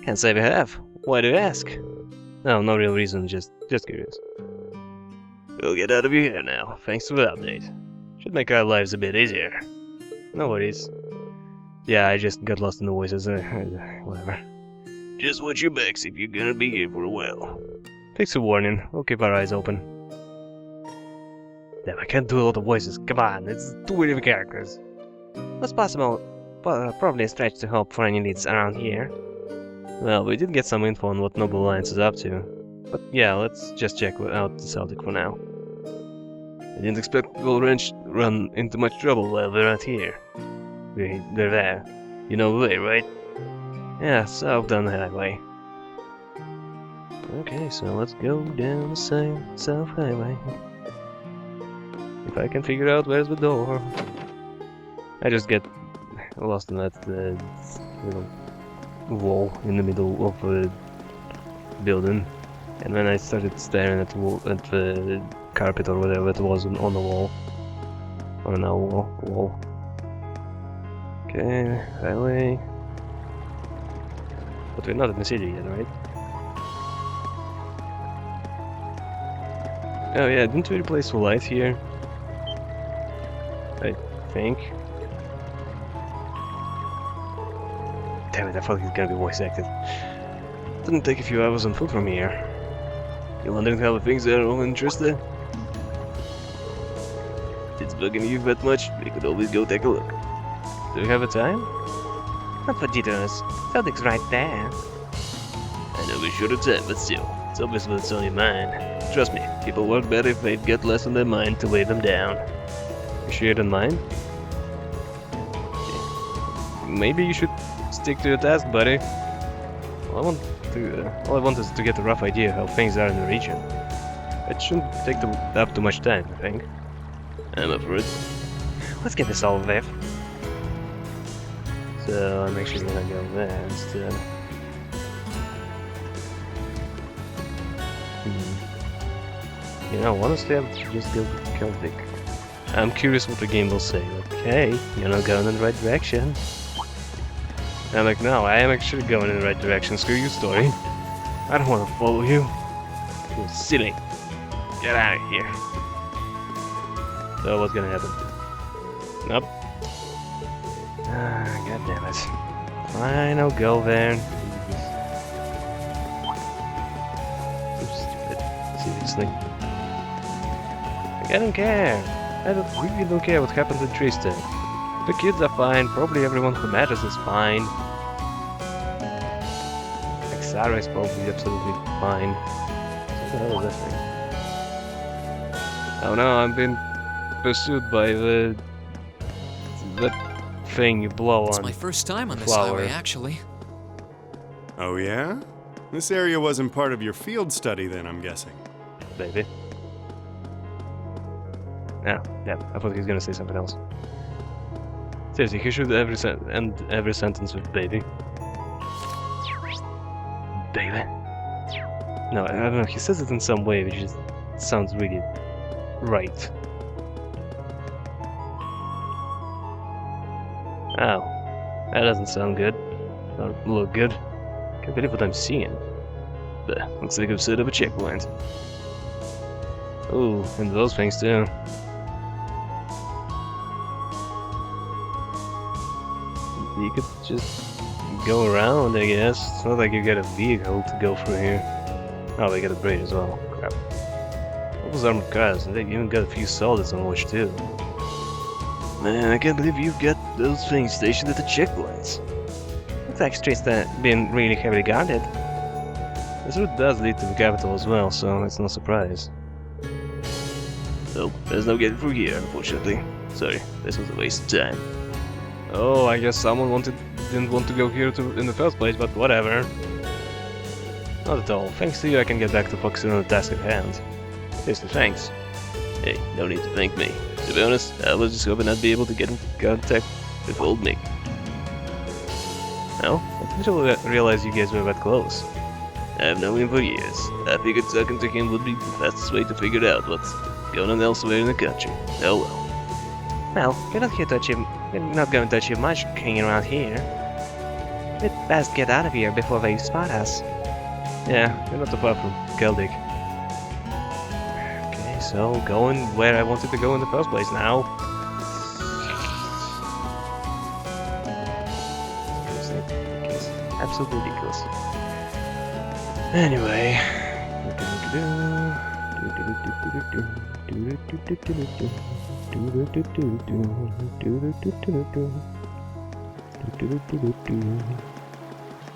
Can't say we have. Why do you ask? No, no real reason, just curious. We'll get out of your hair now, thanks for the update. Should make our lives a bit easier. No worries. Yeah, I just got lost in the voices, whatever. Just watch your backs if you're gonna be here for a while. Thanks for warning, we'll keep our eyes open. Damn, I can't do a lot of voices, come on, it's too many characters. What's possible? Probably a stretch to hope for any leads around here. Well, we did get some info on what Noble Alliance is up to. But yeah, let's just check out the Celtic for now. I didn't expect we'll run into much trouble while we're out here. They're there. You know the way, right? Yeah, south down the highway. Okay, so let's go down the south highway. If I can figure out where's the door. I just get lost in that little wall in the middle of the building, and when I started staring at the carpet or whatever it was on the wall, on our wall. Okay, highway. But we're not in the city yet, right? Oh yeah, didn't we replace the light here? I think. Damn it, I thought he was gonna be voice acted. Didn't take a few hours on foot from here. You wondering how the things are all interested? If it's bugging you that much, we could always go take a look. Do you have a time? Not for jitters. Feldik's right there. I know we're short of time, but still, it's obvious what's on your mind. Trust me, people work better if they've got less on their mind to weigh them down. You sure you don't mind? Okay. Maybe you should stick to your task, buddy. All I want is to get a rough idea how things are in the region. It shouldn't take up too much time, I think. I'm up for it. Let's get this over with. So I'm actually gonna go there instead. You know, honestly, I'll just go with Celtic. I'm curious what the game will say. Like, hey, you're not going in the right direction. I'm like, no, I am actually going in the right direction. Screw you, story. I don't want to follow you. You're silly. Get out of here. So what's gonna happen? Nope. God damn it. Fine, I'll go there. So stupid. Seriously. Like, I don't care. I really don't care what happened to Tristan. The kids are fine, probably everyone who matters is fine. Like Sarah is probably absolutely fine. What the hell is that thing? Oh no, I'm being pursued by that thing you blow on. It's my first time on this flower. highway, actually. Oh yeah? This area wasn't part of your field study then, I'm guessing. Baby. No, yeah, I thought he was gonna say something else. Seriously, he should end every sentence with baby. Baby. No, I don't know, he says it in some way which just sounds really right. Oh, that doesn't sound good. Don't look good. Can't believe what I'm seeing. But looks like I've set up a checkpoint. Ooh, and those things too. You could just go around, I guess. It's not like you get a vehicle to go through here. Oh, we got a bridge as well. Crap. All those armored cars, and they even got a few soldiers on watch too. Man, I can't believe you've got those things stationed at the checkpoints. Looks like streets that been really heavily guarded. This route does lead to the capital as well, so it's no surprise. Nope, there's no getting through here, unfortunately. Sorry, this was a waste of time. Oh, I guess someone didn't want to go here in the first place, but whatever. Not at all. Thanks to you, I can get back to focusing on the task at hand. Seriously, thanks. Hey, no need to thank me. To be honest, I was just hoping I'd be able to get in contact with old Mick. Well, I didn't realize you guys were that close. I've known him for years. I figured talking to him would be the fastest way to figure out what's going on elsewhere in the country. Oh well. Well, you're not here to achieve. You're not going to achieve much hanging around here. We'd best get out of here before they spot us. Yeah, we're not too far from Celtic. Okay, so going where I wanted to go in the first place now. Absolutely ridiculous. Anyway.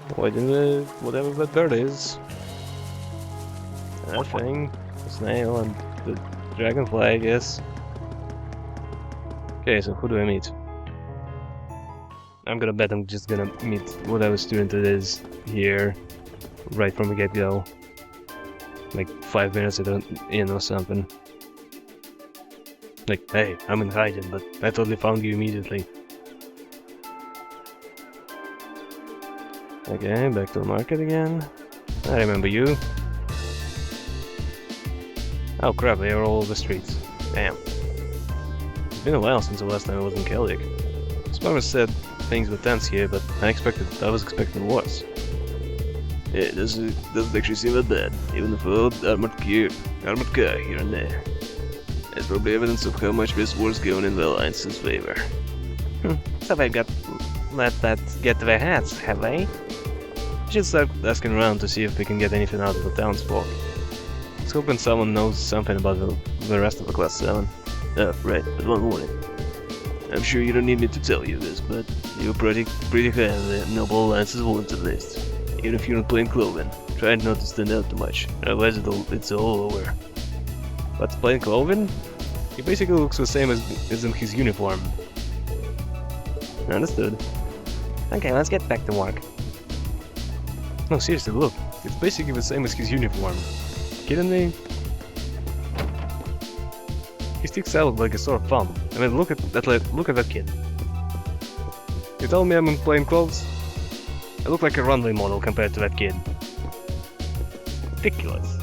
Avoiding whatever that bird is. That thing, the snail, and the dragonfly, I guess. Okay, so who do I meet? I'm gonna bet I'm just gonna meet whatever student it is here, right from the get-go. Like 5 minutes in or something. Like, hey, I'm in hiding, but I totally found you immediately. Okay, back to the market again. I remember you. Oh crap, they are all over the streets. Damn. It's been a while since the last time I was in Celtic. Smurf said things were tense here, but I was expecting worse. Yeah, it doesn't actually seem that bad, even with the armored car here and there. There's probably evidence of how much this war's going in the Alliance's favor. So they've let that get to their heads, have they? just start asking around to see if we can get anything out of the townsfolk. Let's hoping someone knows something about the rest of the Class 7. Right, but one warning. I'm sure you don't need me to tell you this, but you're pretty high on the Noble Alliance's wanted list. Even if you're not plain clothing, try not to stand out too much, otherwise it's all over. What's plain clothing? He basically looks the same as in his uniform. Understood. Okay, let's get back to work. No, seriously, look. It's basically the same as his uniform. Kidding me? He sticks out like a sore thumb. I mean, look at that kid. You tell me I'm in plain clothes? I look like a runway model compared to that kid. Ridiculous.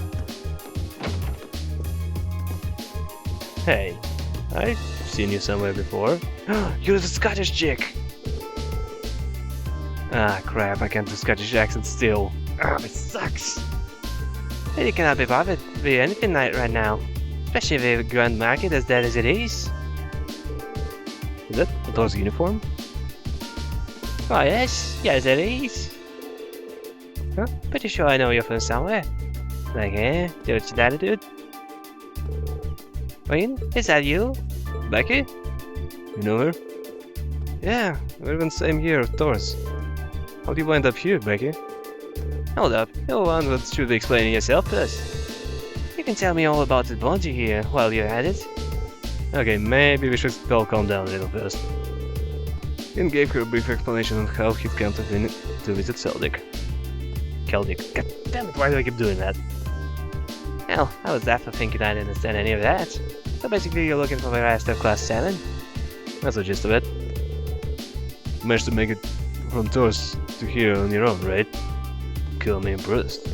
Hey, I've seen you somewhere before. You're the Scottish chick! Ah, crap, I can't do Scottish accent still. Ah, it sucks! Well, you cannot be bothered with anything right now. Especially with the Grand Market as dead as it is. Is that Thor's uniform? Oh yes, yes it is. Huh? Pretty sure I know you from somewhere. Like here, do what your daddy did. Wayne, is that you? Becky? You know her? Yeah, we're in the same year of Thor's. How do you wind up here, Becky? Hold up, you're one that should be explaining yourself first. You can tell me all about the bounty here while you're at it. Okay, maybe we should all calm down a little first. Ian gave her a brief explanation on how he'd come to visit Celdic. Celdic. God damn it, why do I keep doing that? Well, I was definitely thinking I didn't understand any of that. So basically you're looking for the rest of Class 7? That's the gist of it. You managed to make it from Thor's to here on your own, right? Cool, me impressed.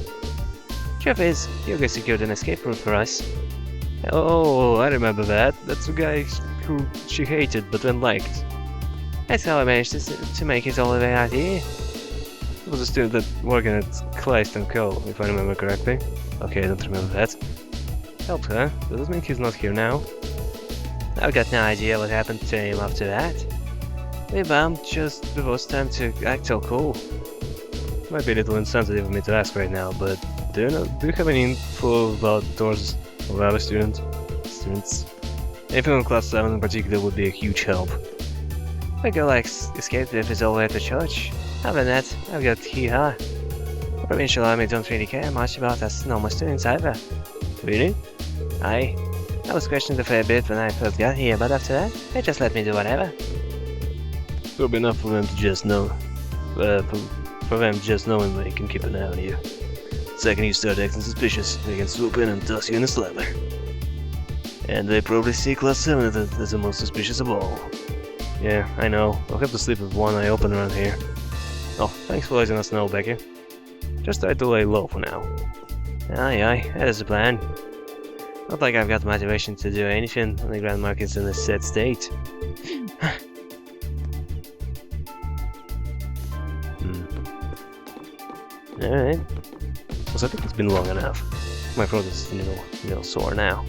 Truth is, Hugo secured an escape route for us. Oh, I remember that. That's the guy who she hated but then liked. That's how I managed to make it all the way out here. It was a student that working at Kleist & Co, if I remember correctly. Okay, I don't remember that. Helped her. Does that mean he's not here now? I've got no idea what happened to him after that. We bumped just before it's time to act all cool. Might be a little insensitive of me to ask right now, but do you have any info about Thor's or other students? Anything on Class 7 in particular would be a huge help. My girl escaped with his all the way to church. Other than that, I've got Hee-Ha. The provincial army don't really care much about us normal students either. Really? Aye. I was questioned a fair bit when I first got here, but after that, they just let me do whatever. It'll be enough for them to just know. For them just knowing they can keep an eye on you. The second you start acting suspicious, they can swoop in and toss you in a slammer. And they probably see Class 7 as the most suspicious of all. Yeah, I know. I'll have to sleep with one eye open around here. Oh, thanks for letting us know, Becky. Just try to lay low for now. Aye, that is the plan. Not like I've got motivation to do anything when the Grand Market's in a set state. Alright. Well, I think it's been long enough. My throat is a little sore now.